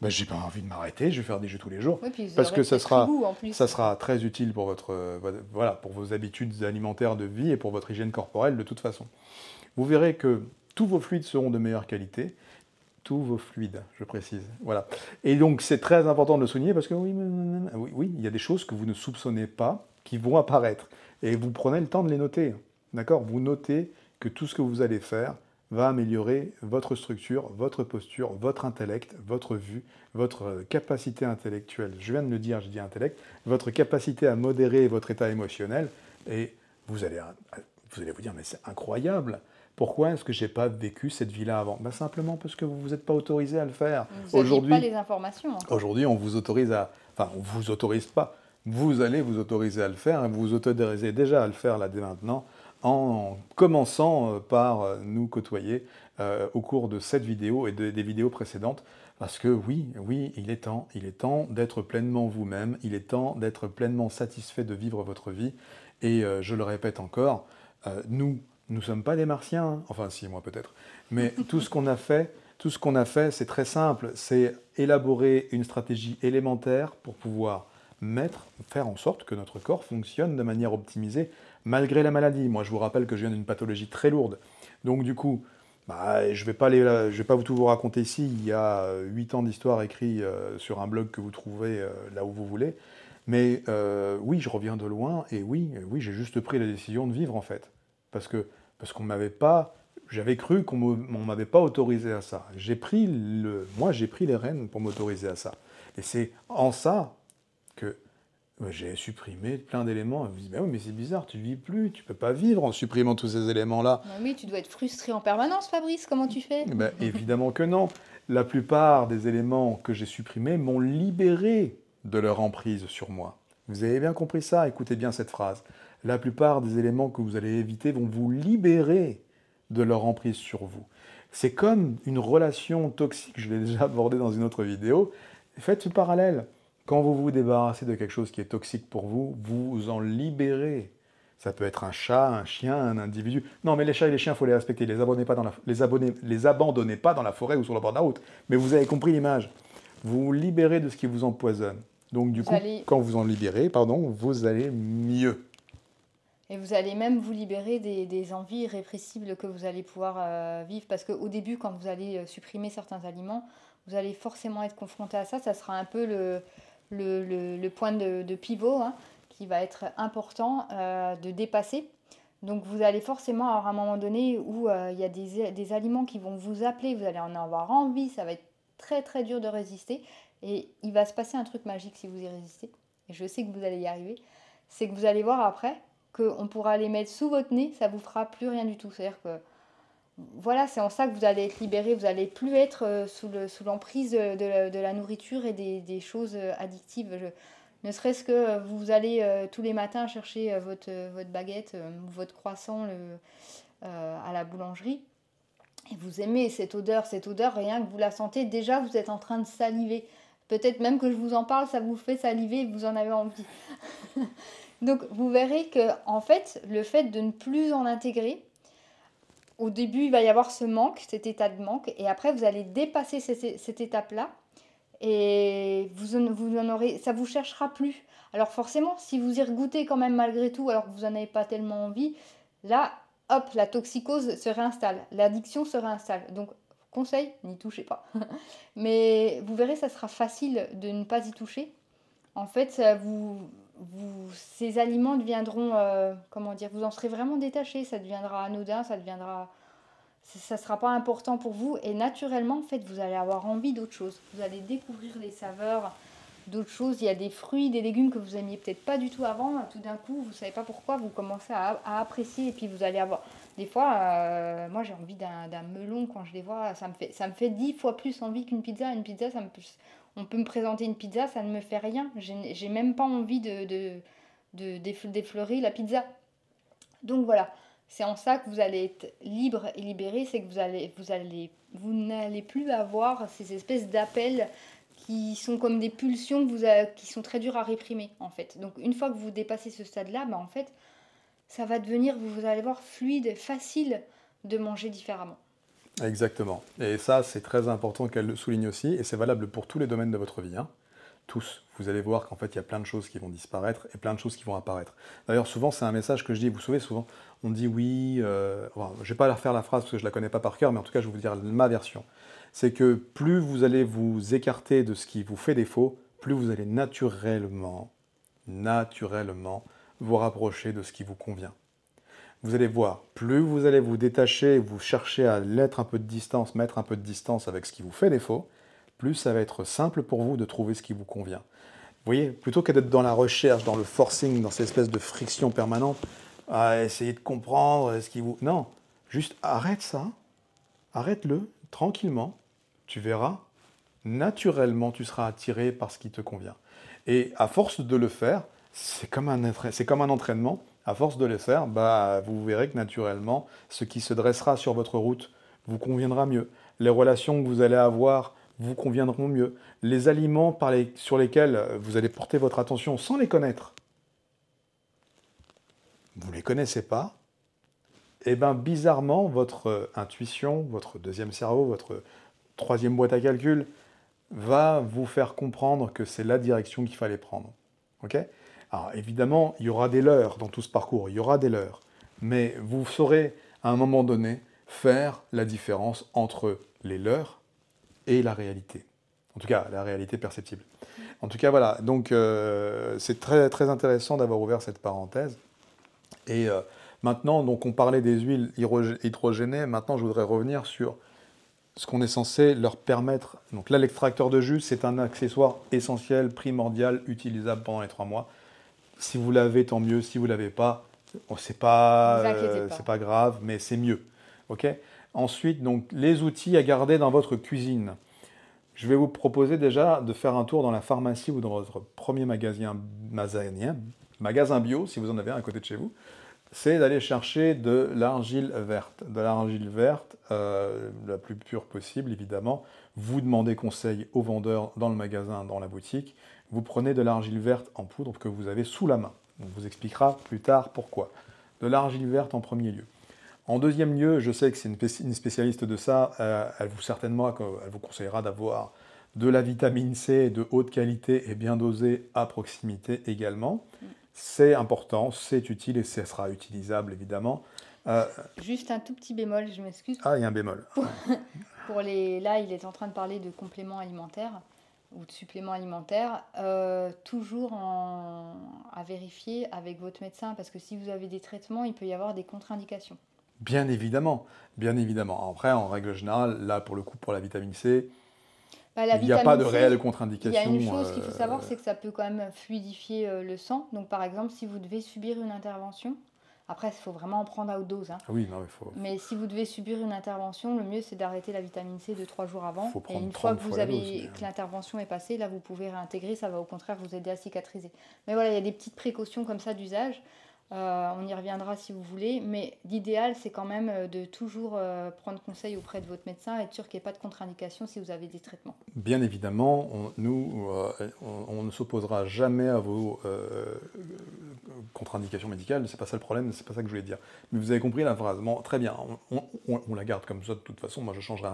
bah, j'ai pas envie de m'arrêter, je vais faire des jeux tous les jours. Oui, puis vous Parce aurez que peut-être pris goût en plus. ça sera très utile pour voilà, pour vos habitudes alimentaires de vie et pour votre hygiène corporelle de toute façon. Vous verrez que tous vos fluides seront de meilleure qualité. Tous vos fluides, je précise. Voilà. Et donc, c'est très important de le souligner parce que oui, il y a des choses que vous ne soupçonnez pas qui vont apparaître. Et vous prenez le temps de les noter. D'accord? Vous notez que tout ce que vous allez faire va améliorer votre structure, votre posture, votre intellect, votre vue, votre capacité intellectuelle. Je viens de le dire, je dis intellect, votre capacité à modérer votre état émotionnel. Et vous allez vous dire, mais c'est incroyable. Pourquoi est-ce que je n'ai pas vécu cette vie-là avant? Ben simplement parce que vous ne vous êtes pas autorisé à le faire. Vous n'aviez pas les informations encore. Aujourd'hui, on vous autorise à. Enfin, on ne vous autorise pas. Vous allez vous autoriser à le faire et vous vous autorisez déjà à le faire là dès maintenant en commençant par nous côtoyer au cours de cette vidéo et des vidéos précédentes. Parce que oui, il est temps d'être pleinement vous-même, il est temps d'être pleinement satisfait de vivre votre vie. Et je le répète encore, nous ne sommes pas des martiens, hein. Enfin si, moi peut-être. Mais tout ce qu'on a fait, c'est très simple, c'est élaborer une stratégie élémentaire pour pouvoir faire en sorte que notre corps fonctionne de manière optimisée malgré la maladie. Moi, je vous rappelle que je viens d'une pathologie très lourde. Donc du coup, bah, je vais pas tout vous raconter ici. Il y a 8 ans d'histoire écrit sur un blog que vous trouvez là où vous voulez. Mais oui, je reviens de loin et oui, j'ai juste pris la décision de vivre en fait. Parce qu'on m'avait pas, J'avais cru qu'on ne m'avait pas autorisé à ça. Moi, j'ai pris les rênes pour m'autoriser à ça. Et c'est en ça que j'ai supprimé plein d'éléments. Je me dis, mais oui, mais c'est bizarre, tu ne vis plus, tu ne peux pas vivre en supprimant tous ces éléments-là. Ah oui, tu dois être frustré en permanence, Fabrice, comment tu fais? Eh ben, évidemment que non. La plupart des éléments que j'ai supprimés m'ont libéré de leur emprise sur moi. Vous avez bien compris ça? Écoutez bien cette phrase. La plupart des éléments que vous allez éviter vont vous libérer de leur emprise sur vous. C'est comme une relation toxique, je l'ai déjà abordé dans une autre vidéo. Faites ce parallèle. Quand vous vous débarrassez de quelque chose qui est toxique pour vous, vous vous en libérez. Ça peut être un chat, un chien, un individu. Non, mais les chats et les chiens, il faut les respecter. Les abandonnez pas dans la forêt ou sur le bord de la route. Mais vous avez compris l'image. Vous vous libérez de ce qui vous empoisonne. Donc du coup, quand vous en libérez, vous allez mieux. Et vous allez même vous libérer des envies irrépressibles que vous allez pouvoir vivre. Parce qu'au début, quand vous allez supprimer certains aliments, vous allez forcément être confronté à ça. Ça sera un peu le point de pivot, hein, qui va être important de dépasser. Donc vous allez forcément avoir un moment donné où il y a des aliments qui vont vous appeler, vous allez en avoir envie, ça va être très très dur de résister. Et il va se passer un truc magique si vous y résistez. Et je sais que vous allez y arriver. C'est que vous allez voir après qu'on pourra les mettre sous votre nez, ça vous fera plus rien du tout. C'est-à-dire que voilà, c'est en ça que vous allez être libéré, vous n'allez plus être sous l'emprise de la nourriture et des choses addictives. Ne serait-ce que vous allez tous les matins chercher votre baguette ou votre croissant à la boulangerie et vous aimez cette odeur, rien que vous la sentez, déjà vous êtes en train de saliver. Peut-être même que je vous en parle, ça vous fait saliver et vous en avez envie. Donc vous verrez que en fait, le fait de ne plus en intégrer, au début il va y avoir ce manque, cet état de manque, et après vous allez dépasser cette étape-là, et vous en aurez, ça vous cherchera plus. Alors forcément, si vous y regoutez quand même malgré tout, alors que vous n'en avez pas tellement envie, là, hop, la toxicose se réinstalle, l'addiction se réinstalle. Donc conseil, n'y touchez pas. Mais vous verrez, ça sera facile de ne pas y toucher. En fait, ces aliments deviendront, comment dire, vous en serez vraiment détaché, ça deviendra anodin, ça sera pas important pour vous et naturellement, en fait, vous allez avoir envie d'autre chose. Vous allez découvrir les saveurs d'autres choses. Il y a des fruits, des légumes que vous aimiez peut-être pas du tout avant. Tout d'un coup, vous savez pas pourquoi, vous commencez à apprécier et puis vous allez avoir. Des fois, moi j'ai envie d'un melon quand je les vois. Ça me fait 10 fois plus envie qu'une pizza. Une pizza, on peut me présenter une pizza, ça ne me fait rien. J'ai même pas envie d'effleurer la pizza. Donc voilà, c'est en ça que vous allez être libre et libéré, c'est que vous n'allez plus avoir ces espèces d'appels qui sont comme des pulsions qui sont très dures à réprimer en fait. Donc une fois que vous dépassez ce stade-là, en fait, ça va devenir, vous allez voir, fluide, facile de manger différemment. Exactement. Et ça, c'est très important qu'elle le souligne aussi, et c'est valable pour tous les domaines de votre vie. Hein. Tous. Vous allez voir qu'en fait, il y a plein de choses qui vont disparaître et plein de choses qui vont apparaître. D'ailleurs, souvent, c'est un message que je dis, vous savez, souvent, on dit oui, je ne vais pas leur faire la phrase parce que je ne la connais pas par cœur, mais en tout cas, je vais vous dire ma version. C'est que plus vous allez vous écarter de ce qui vous fait défaut, plus vous allez naturellement vous rapprocher de ce qui vous convient. Vous allez voir, plus vous allez vous détacher, vous chercher à mettre un peu de distance avec ce qui vous fait défaut, plus ça va être simple pour vous de trouver ce qui vous convient. Vous voyez, plutôt que d'être dans la recherche, dans le forcing, dans cette espèce de friction permanente, à essayer de comprendre ce qui vous... Non, juste arrête ça, arrête-le tranquillement, tu verras, naturellement tu seras attiré par ce qui te convient. Et à force de le faire, c'est comme un entraînement, à force de le faire, vous verrez que naturellement, ce qui se dressera sur votre route vous conviendra mieux. Les relations que vous allez avoir vous conviendront mieux. Les aliments sur lesquels vous allez porter votre attention sans les connaître, vous ne les connaissez pas, et bien bizarrement, votre intuition, votre deuxième cerveau, votre troisième boîte à calcul, va vous faire comprendre que c'est la direction qu'il fallait prendre. Ok ? Alors évidemment, il y aura des leurres dans tout ce parcours, il y aura des leurres, mais vous saurez à un moment donné faire la différence entre les leurres et la réalité. En tout cas, la réalité perceptible. En tout cas, voilà. Donc, c'est très, très intéressant d'avoir ouvert cette parenthèse. Et Maintenant, donc on parlait des huiles hydrogénées, maintenant je voudrais revenir sur ce qu'on est censé leur permettre. Donc là, l'extracteur de jus, c'est un accessoire essentiel, primordial, utilisable pendant les 3 mois. Si vous l'avez, tant mieux. Si vous ne l'avez pas, bon, Vous inquiétez c'est pas. pas grave, mais c'est mieux. Ok. Ensuite, donc, les outils à garder dans votre cuisine. Je vais vous proposer déjà de faire un tour dans la pharmacie ou dans votre premier magasin bio, si vous en avez un à côté de chez vous. C'est d'aller chercher de l'argile verte. De l'argile verte, la plus pure possible, évidemment. Vous demandez conseil au vendeur dans le magasin, dans la boutique. Vous prenez de l'argile verte en poudre que vous avez sous la main. On vous expliquera plus tard pourquoi. De l'argile verte en premier lieu. En deuxième lieu, je sais que c'est une spécialiste de ça, elle vous conseillera d'avoir de la vitamine C de haute qualité et bien dosée à proximité également. C'est important, c'est utile et ça sera utilisable évidemment. Euh, Juste un tout petit bémol, je m'excuse. il y a un bémol. Là, il est en train de parler de compléments alimentaires ou de suppléments alimentaires. Toujours à vérifier avec votre médecin parce que si vous avez des traitements, il peut y avoir des contre-indications. Bien évidemment, bien évidemment. Après, en règle générale, là pour le coup, pour la vitamine C, Bah, la il n'y a pas vitamine de réelle C, il y a contre-indication. une chose qu'il faut savoir, c'est que ça peut quand même fluidifier le sang. Donc, par exemple, si vous devez subir une intervention, après, il faut vraiment en prendre à haute dose, hein. Ah oui, non, il faut, Mais si vous devez subir une intervention, le mieux c'est d'arrêter la vitamine C 2-3 jours avant. faut Et prendre une fois 30 que fois vous la dose. avez que l'intervention est passée, là vous pouvez réintégrer, ça va au contraire vous aider à cicatriser. Mais voilà, il y a des petites précautions comme ça d'usage. On y reviendra si vous voulez, mais l'idéal c'est quand même de toujours prendre conseil auprès de votre médecin, être sûr qu'il n'y ait pas de contre-indication si vous avez des traitements. Bien évidemment, on ne s'opposera jamais à vos contre-indications médicales, c'est pas ça le problème, c'est pas ça que je voulais dire. Mais vous avez compris la phrase, bon, très bien, on la garde comme ça de toute façon, moi je ne changerai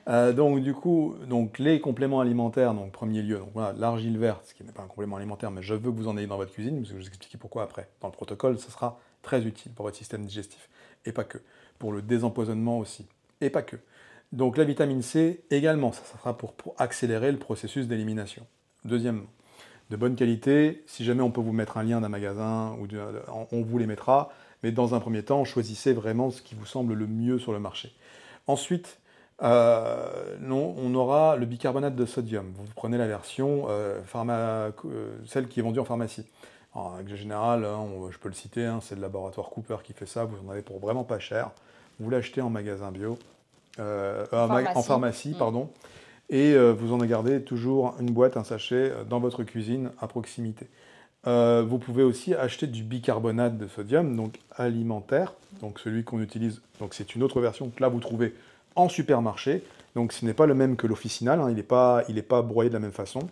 rien. Donc du coup, donc, les compléments alimentaires, donc premier lieu, donc voilà, l'argile verte, ce qui n'est pas un complément alimentaire, mais je veux que vous en ayez dans votre cuisine, parce que je vais vous expliquer pourquoi après. Dans le protocole, ce sera très utile pour votre système digestif, et pas que. Pour le désempoisonnement aussi, et pas que. Donc la vitamine C également, ça sera pour accélérer le processus d'élimination. Deuxièmement, de bonne qualité, si jamais on peut vous mettre un lien d'un magasin, on vous les mettra, mais dans un premier temps, choisissez vraiment ce qui vous semble le mieux sur le marché. Ensuite, on aura le bicarbonate de sodium. Vous prenez la version celle qui est vendue en pharmacie. En règle générale, hein, je peux le citer, hein, c'est le laboratoire Cooper qui fait ça, vous en avez pour vraiment pas cher. Vous l'achetez en magasin bio, en pharmacie, pardon, et vous en gardez toujours une boîte, un sachet dans votre cuisine à proximité. Vous pouvez aussi acheter du bicarbonate de sodium, donc alimentaire, donc celui qu'on utilise, donc c'est une autre version que là vous trouvez en supermarché, donc ce n'est pas le même que l'officinal, hein, il n'est pas broyé de la même façon.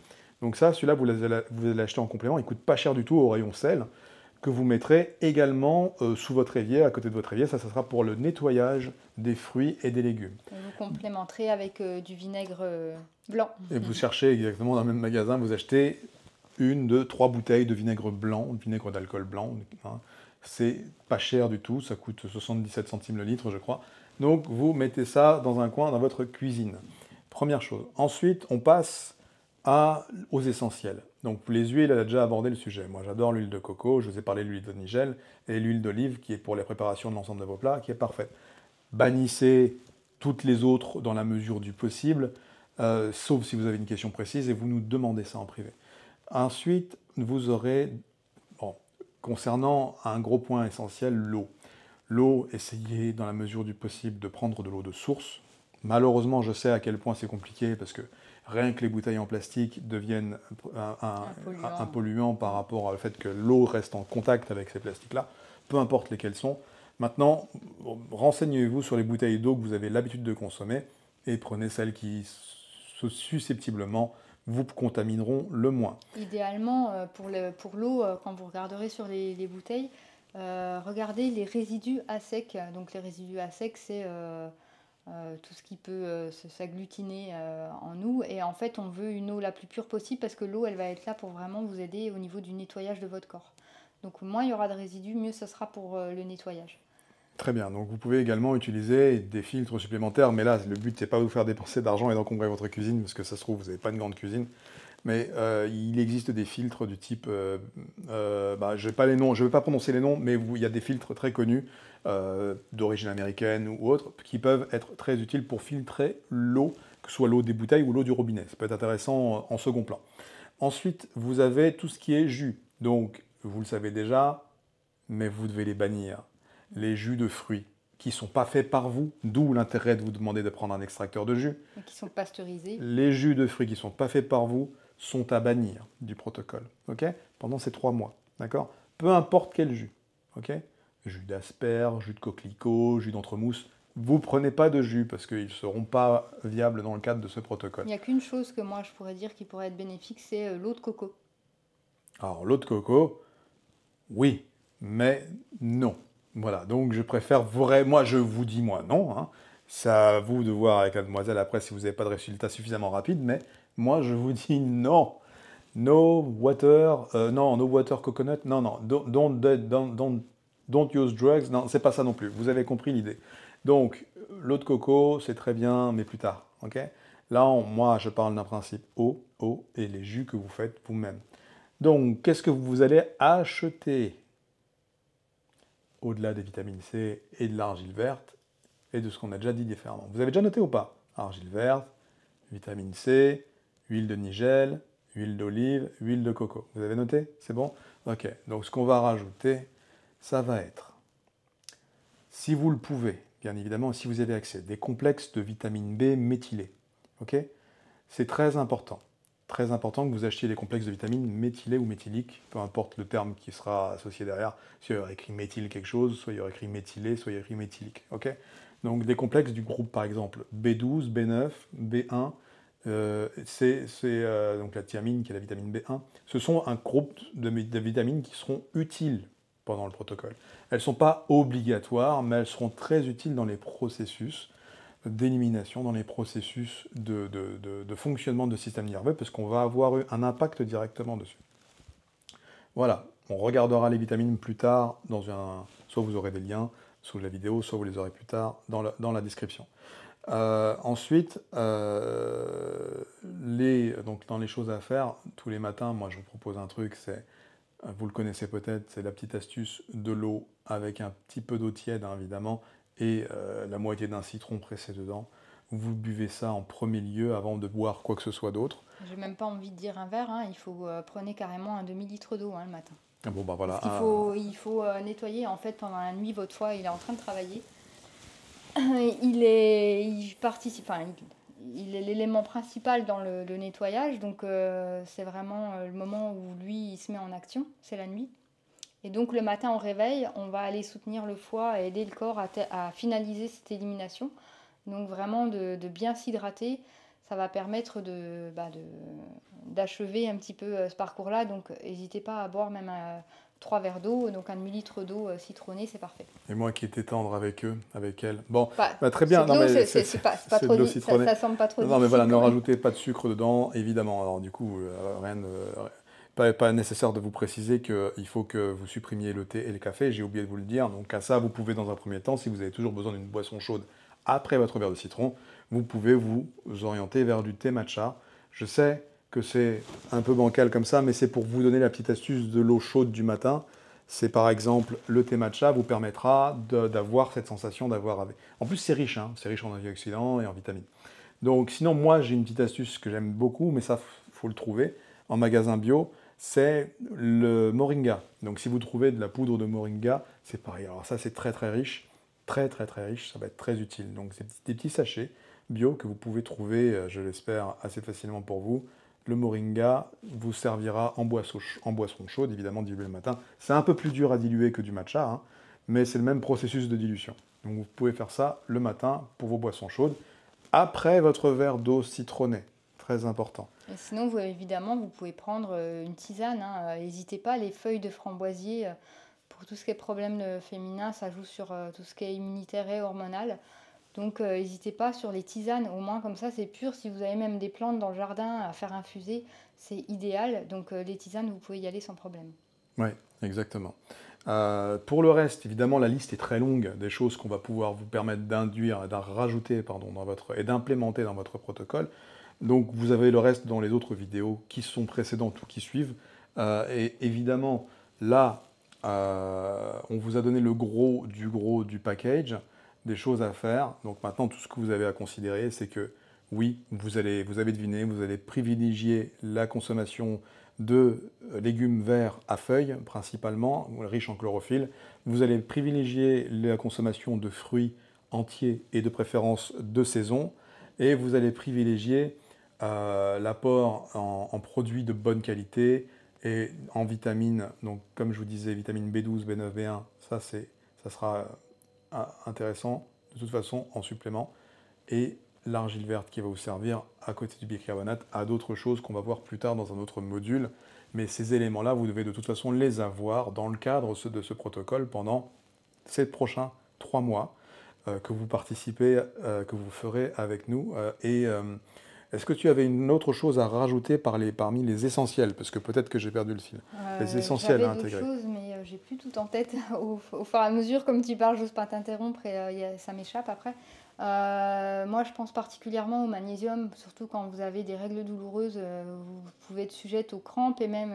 Donc ça, celui-là, vous allez l'acheter en complément, il coûte pas cher du tout au rayon sel, que vous mettrez également sous votre évier, à côté de votre évier, ça sera pour le nettoyage des fruits et des légumes. Et vous complémenterez avec du vinaigre blanc. Et vous cherchez exactement dans le même magasin, vous achetez 1, 2, 3 bouteilles de vinaigre blanc, de vinaigre d'alcool blanc. Hein. C'est pas cher du tout, ça coûte 77 centimes le litre, je crois. Donc vous mettez ça dans un coin dans votre cuisine. Première chose. Ensuite, on passe aux essentiels. Donc les huiles, elle a déjà abordé le sujet. Moi j'adore l'huile de coco, je vous ai parlé de l'huile de nigel, et l'huile d'olive qui est pour les préparations de l'ensemble de vos plats, qui est parfaite. Bannissez toutes les autres dans la mesure du possible, sauf si vous avez une question précise, et vous nous demandez ça en privé. Ensuite, vous aurez, concernant un gros point essentiel, l'eau. L'eau, essayez dans la mesure du possible de prendre de l'eau de source. Malheureusement, je sais à quel point c'est compliqué, parce que rien que les bouteilles en plastique deviennent un polluant par rapport au fait que l'eau reste en contact avec ces plastiques-là, peu importe lesquels sont. Maintenant, renseignez-vous sur les bouteilles d'eau que vous avez l'habitude de consommer et prenez celles qui, susceptiblement, vous contamineront le moins. Idéalement, pour l'eau, quand vous regarderez sur les bouteilles, regardez les résidus à sec. Donc les résidus à sec, c'est tout ce qui peut s'agglutiner en nous. Et en fait, on veut une eau la plus pure possible parce que l'eau, elle va être là pour vraiment vous aider au niveau du nettoyage de votre corps. Donc moins il y aura de résidus, mieux ce sera pour le nettoyage. Très bien, donc vous pouvez également utiliser des filtres supplémentaires, mais là, le but, c'est pas de vous faire dépenser d'argent et d'encombrer votre cuisine, parce que ça se trouve, vous n'avez pas une grande cuisine. mais il existe des filtres du type, je vais pas les noms, je vais pas prononcer les noms, mais il y a des filtres très connus d'origine américaine ou autre qui peuvent être très utiles pour filtrer l'eau, que ce soit l'eau des bouteilles ou l'eau du robinet. Ça peut être intéressant en second plan. Ensuite, vous avez tout ce qui est jus. Donc, vous le savez déjà, mais vous devez les bannir. Les jus de fruits qui ne sont pas faits par vous, d'où l'intérêt de vous demander de prendre un extracteur de jus. Et qui sont pasteurisés. Les jus de fruits qui ne sont pas faits par vous sont à bannir du protocole, ok, pendant ces 3 mois, d'accord. Peu importe quel jus, ok. Jus d'asperge, jus de coquelicot, jus d'entremousse, vous prenez pas de jus parce qu'ils ne seront pas viables dans le cadre de ce protocole. Il n'y a qu'une chose que moi je pourrais dire qui pourrait être bénéfique, c'est l'eau de coco. Alors l'eau de coco, oui, mais non. Voilà, donc je préfère vraiment, moi je vous dis moi non, hein. C'est à vous de voir avec la demoiselle après si vous n'avez pas de résultat suffisamment rapide, mais moi je vous dis non. No water, non, no water coconut, non, non, don't use drugs, non, c'est pas ça non plus, vous avez compris l'idée. Donc, l'eau de coco, c'est très bien, mais plus tard, ok. Là, moi, je parle d'un principe eau et les jus que vous faites vous-même. Donc, qu'est-ce que vous allez acheter au-delà des vitamines C et de l'argile verte et de ce qu'on a déjà dit différemment? Vous avez déjà noté ou pas? Argile verte, vitamine C, huile de nigel, huile d'olive, huile de coco. Vous avez noté? C'est bon? Ok. Donc ce qu'on va rajouter, ça va être, si vous le pouvez, bien évidemment, si vous avez accès, des complexes de vitamine B méthylés. Ok? C'est très important. Très important que vous achetiez des complexes de vitamines méthylés ou méthyliques, peu importe le terme qui sera associé derrière. Soit il y aura écrit méthyle quelque chose, soit il y aura écrit méthylé, soit il y aura écrit méthylique. Ok? Donc des complexes du groupe par exemple B12, B9, B1, donc la thiamine qui est la vitamine B1. Ce sont un groupe de vitamines qui seront utiles pendant le protocole. Elles ne sont pas obligatoires, mais elles seront très utiles dans les processus d'élimination, dans les processus de fonctionnement de système nerveux, parce qu'on va avoir un impact directement dessus. Voilà, on regardera les vitamines plus tard, soit vous aurez des liens sous la vidéo, soit vous les aurez plus tard dans la description. Ensuite, donc dans les choses à faire, tous les matins, moi je vous propose un truc, vous le connaissez peut-être, c'est la petite astuce de l'eau avec un petit peu d'eau tiède, hein, évidemment, et la moitié d'un citron pressé dedans. Vous buvez ça en premier lieu avant de boire quoi que ce soit d'autre. J'ai même pas envie de dire un verre, hein. Il faut prenez carrément un demi-litre d'eau, hein, le matin. Bon, bah voilà. Parce qu'il faut nettoyer, en fait, pendant la nuit, votre foie, il est en train de travailler. Il participe, enfin, il est l'élément principal dans le nettoyage, donc c'est vraiment le moment où lui, il se met en action, c'est la nuit. Et donc le matin au réveil, on va aller soutenir le foie et aider le corps à finaliser cette élimination. Donc vraiment de bien s'hydrater, ça va permettre d'achever un petit peu ce parcours-là. Donc n'hésitez pas à boire même 3 verres d'eau, donc un demi-litre d'eau citronnée, c'est parfait. Et moi qui étais tendre avec eux, avec elle. Bon, Bah, très bien. C'est pas trop de l'eau citronnée. ça semble pas trop Non, mais voilà, ne difficile, rajoutez pas de sucre dedans, évidemment. Alors du coup, pas nécessaire de vous préciser qu'il faut que vous supprimiez le thé et le café, j'ai oublié de vous le dire. Donc à ça, vous pouvez dans un premier temps, si vous avez toujours besoin d'une boisson chaude après votre verre de citron, vous pouvez vous orienter vers du thé matcha. Je sais que c'est un peu bancal comme ça, mais c'est pour vous donner la petite astuce de l'eau chaude du matin. C'est par exemple, le thé matcha vous permettra d'avoir cette sensation d'avoir... En plus, c'est riche, hein, c'est riche en antioxydants et en vitamines. Donc sinon, moi, j'ai une petite astuce que j'aime beaucoup, mais ça, faut le trouver en magasin bio, c'est le moringa. Donc si vous trouvez de la poudre de moringa, c'est pareil. Alors ça, c'est très très riche, très très très riche, ça va être très utile. Donc c'est des petits sachets bio que vous pouvez trouver, je l'espère, assez facilement pour vous. Le moringa vous servira en boisson chaude, évidemment dilué le matin. C'est un peu plus dur à diluer que du matcha, hein, mais c'est le même processus de dilution. Donc vous pouvez faire ça le matin pour vos boissons chaudes, après votre verre d'eau citronnée. Très important. Et sinon, évidemment, vous pouvez prendre une tisane. N'hésitez pas, les feuilles de framboisier, pour tout ce qui est problème féminin, ça joue sur tout ce qui est immunitaire et hormonal. Donc n'hésitez pas sur les tisanes, au moins comme ça c'est pur. Si vous avez même des plantes dans le jardin à faire infuser, c'est idéal. Donc les tisanes, vous pouvez y aller sans problème. Oui, exactement. Pour le reste, évidemment, la liste est très longue des choses qu'on va pouvoir vous permettre d'induire, d'en rajouter, pardon, et d'implémenter dans votre protocole. Donc vous avez le reste dans les autres vidéos qui sont précédentes ou qui suivent. Et évidemment, là, on vous a donné le gros du package, des choses à faire. Donc maintenant, tout ce que vous avez à considérer, c'est que oui, vous avez deviné, vous allez privilégier la consommation de légumes verts à feuilles, principalement, riches en chlorophylle. Vous allez privilégier la consommation de fruits entiers et de préférence de saison. Et vous allez privilégier l'apport en produits de bonne qualité et en vitamines. Donc, comme je vous disais, vitamines B12, B9, B1, ça sera intéressant de toute façon en supplément. Et l'argile verte qui va vous servir à côté du bicarbonate à d'autres choses qu'on va voir plus tard dans un autre module. Mais ces éléments-là, vous devez de toute façon les avoir dans le cadre de ce protocole pendant ces prochains 3 mois que vous participez, que vous ferez avec nous. Est-ce que tu avais une autre chose à rajouter parmi les essentiels? Parce que peut-être que j'ai perdu le fil. Les essentiels J'avais à d'autres intégrer. choses, mais j'ai plus tout en tête. Au fur et à mesure, comme tu parles, j'ose pas t'interrompre et ça m'échappe après. Moi, je pense particulièrement au magnésium, surtout quand vous avez des règles douloureuses. Vous pouvez être sujette aux crampes et même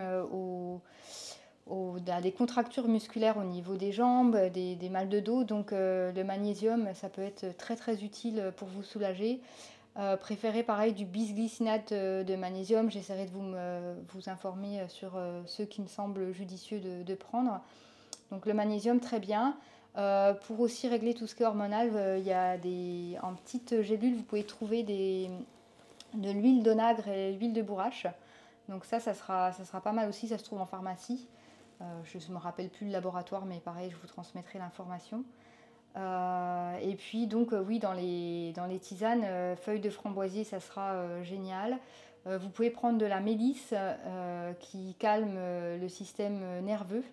à des contractures musculaires au niveau des jambes, des mal de dos. Donc, le magnésium, ça peut être très très utile pour vous soulager. Préférez pareil du bisglycinate de magnésium. J'essaierai de vous informer sur ceux qui me semblent judicieux de prendre. Donc le magnésium, très bien. Pour aussi régler tout ce qui est hormonal, il y a en petites gélules, vous pouvez trouver de l'huile d'onagre et l'huile de bourrache. Donc ça sera pas mal aussi, ça se trouve en pharmacie. Je ne me rappelle plus le laboratoire, mais pareil, je vous transmettrai l'information. Et puis donc oui, dans les tisanes, feuilles de framboisier, ça sera génial. Vous pouvez prendre de la mélisse qui calme le système nerveux.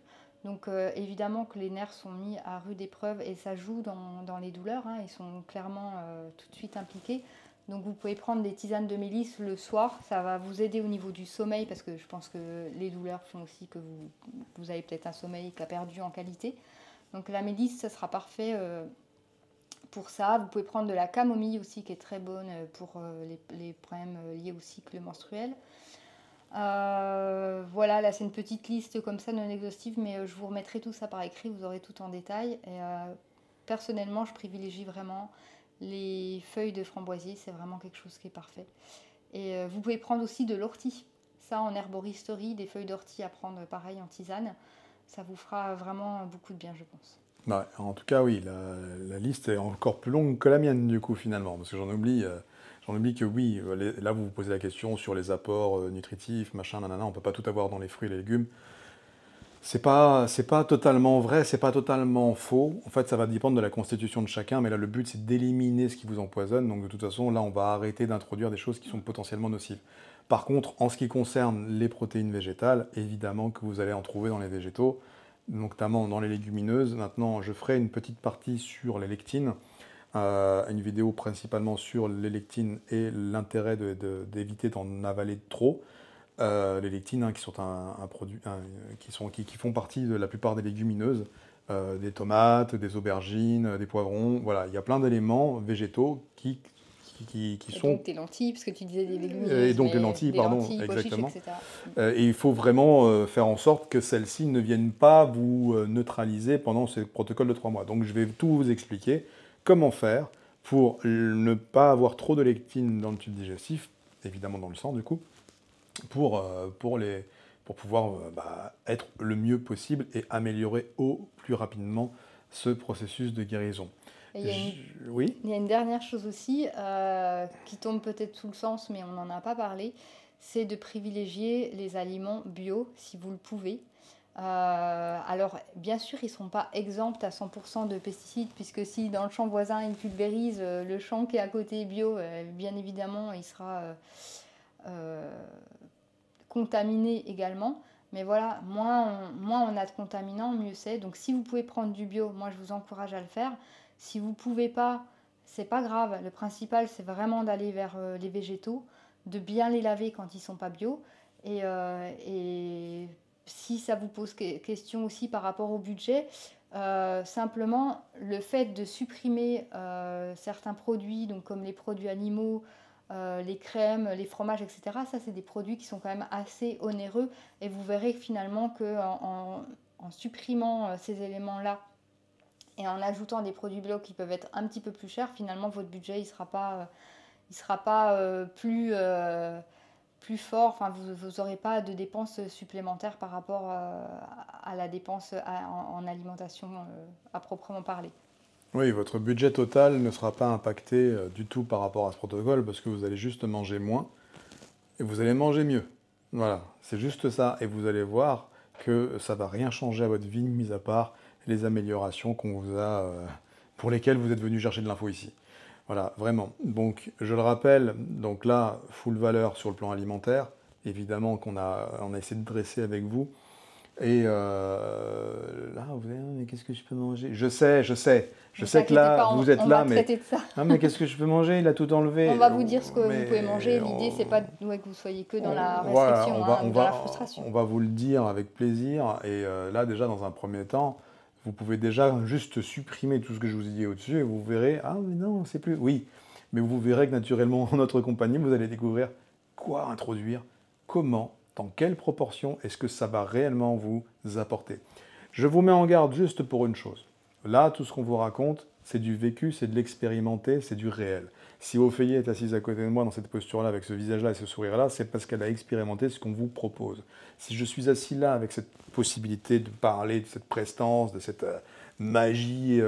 Donc évidemment que les nerfs sont mis à rude épreuve et ça joue dans les douleurs, hein, ils sont clairement tout de suite impliqués. Donc vous pouvez prendre des tisanes de mélisse le soir, ça va vous aider au niveau du sommeil parce que je pense que les douleurs font aussi que vous avez peut-être un sommeil qui a perdu en qualité. Donc la mélisse, ça sera parfait pour ça. Vous pouvez prendre de la camomille aussi qui est très bonne pour les problèmes liés au cycle menstruel. Voilà, là c'est une petite liste comme ça non exhaustive, mais je vous remettrai tout ça par écrit, vous aurez tout en détail. Et personnellement, je privilégie vraiment les feuilles de framboisier, c'est vraiment quelque chose qui est parfait. Et vous pouvez prendre aussi de l'ortie. Ça, en herboristerie, des feuilles d'ortie à prendre pareil en tisane. Ça vous fera vraiment beaucoup de bien, je pense. Ouais, en tout cas, oui, la liste est encore plus longue que la mienne, du coup, finalement, parce que j'en oublie que oui, là, vous vous posez la question sur les apports nutritifs, machin, nanana, on peut pas tout avoir dans les fruits et les légumes. C'est pas totalement vrai, c'est pas totalement faux. En fait, ça va dépendre de la constitution de chacun, mais là, le but, c'est d'éliminer ce qui vous empoisonne. Donc, de toute façon, là, on va arrêter d'introduire des choses qui sont potentiellement nocives. Par contre, en ce qui concerne les protéines végétales, évidemment que vous allez en trouver dans les végétaux, notamment dans les légumineuses. Maintenant, je ferai une petite partie sur les lectines, une vidéo principalement sur les lectines et l'intérêt d'éviter d'en avaler trop. Les lectines, hein, qui sont un produit, qui font partie de la plupart des légumineuses, des tomates, des aubergines, des poivrons. Voilà, il y a plein d'éléments végétaux qui Et sont. donc tes lentilles, parce que tu disais des Et légumineuses, donc les mais lentilles, des pardon, lentilles, pois chiches, exactement. etc. Et il faut vraiment faire en sorte que celles-ci ne viennent pas vous neutraliser pendant ce protocole de 3 mois. Donc je vais tout vous expliquer comment faire pour ne pas avoir trop de lectine dans le tube digestif, évidemment dans le sang du coup, pour pouvoir être le mieux possible et améliorer au plus rapidement ce processus de guérison. Et Oui. il y a une dernière chose aussi qui tombe peut-être sous le sens, mais on n'en a pas parlé, c'est de privilégier les aliments bio si vous le pouvez. Alors, bien sûr, ils ne seront pas exempts à 100% de pesticides, puisque si dans le champ voisin, ils pulvérisent, le champ qui est à côté est bio, bien évidemment, il sera contaminé également. Mais voilà, moins on a de contaminants, mieux c'est. Donc si vous pouvez prendre du bio, moi je vous encourage à le faire. Si vous ne pouvez pas, c'est pas grave. Le principal, c'est vraiment d'aller vers les végétaux, de bien les laver quand ils ne sont pas bio. Et si ça vous pose question aussi par rapport au budget, simplement le fait de supprimer certains produits, donc comme les produits animaux, les crèmes, les fromages, etc. Ça, c'est des produits qui sont quand même assez onéreux. Et vous verrez finalement en supprimant ces éléments-là et en ajoutant des produits bio qui peuvent être un petit peu plus chers, finalement, votre budget, il sera pas plus fort. Enfin, vous n'aurez pas de dépenses supplémentaires par rapport à la dépense en alimentation à proprement parler. Oui, votre budget total ne sera pas impacté du tout par rapport à ce protocole parce que vous allez juste manger moins et vous allez manger mieux. Voilà, c'est juste ça. Et vous allez voir que ça va rien changer à votre vie, mis à part les améliorations pour lesquelles vous êtes venu chercher de l'info ici. Voilà, vraiment. Donc, je le rappelle, donc là, full valeur sur le plan alimentaire, évidemment on a essayé de dresser avec vous. Et là, vous allez, mais qu'est-ce que je peux manger? Je Ne vous sais que inquiétez là, pas, vous êtes on va là, mais traiter de ça. ah, mais qu'est-ce que je peux manger? Il a tout On enlevé. va vous dire ce que vous pouvez manger. Mais L'idée, c'est pas que vous soyez que dans la voilà, restriction, hein, ou dans la frustration. on va vous le dire avec plaisir. Et là, déjà, dans un premier temps, vous pouvez déjà juste supprimer tout ce que je vous ai dit au-dessus et vous verrez, ah, mais non, c'est plus. Oui, mais vous verrez que naturellement, en notre compagnie, vous allez découvrir quoi introduire, comment, dans quelle proportion, est-ce que ça va réellement vous apporter. Je vous mets en garde juste pour une chose. Là, tout ce qu'on vous raconte, c'est du vécu, c'est de l'expérimenté, c'est du réel. Si Ophélie est assise à côté de moi dans cette posture-là, avec ce visage-là et ce sourire-là, c'est parce qu'elle a expérimenté ce qu'on vous propose. Si je suis assis là avec cette possibilité de parler, de cette prestance, de cette magie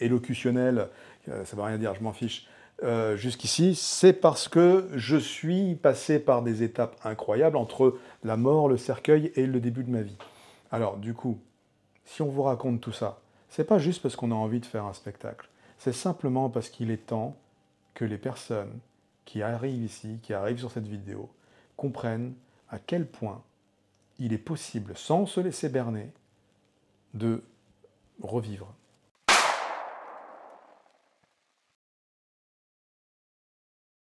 élocutionnelle, ça ne veut rien dire, je m'en fiche, jusqu'ici, c'est parce que je suis passé par des étapes incroyables entre la mort, le cercueil et le début de ma vie. Alors, du coup, si on vous raconte tout ça, c'est pas juste parce qu'on a envie de faire un spectacle. C'est simplement parce qu'il est temps que les personnes qui arrivent ici, qui arrivent sur cette vidéo, comprennent à quel point il est possible, sans se laisser berner, de revivre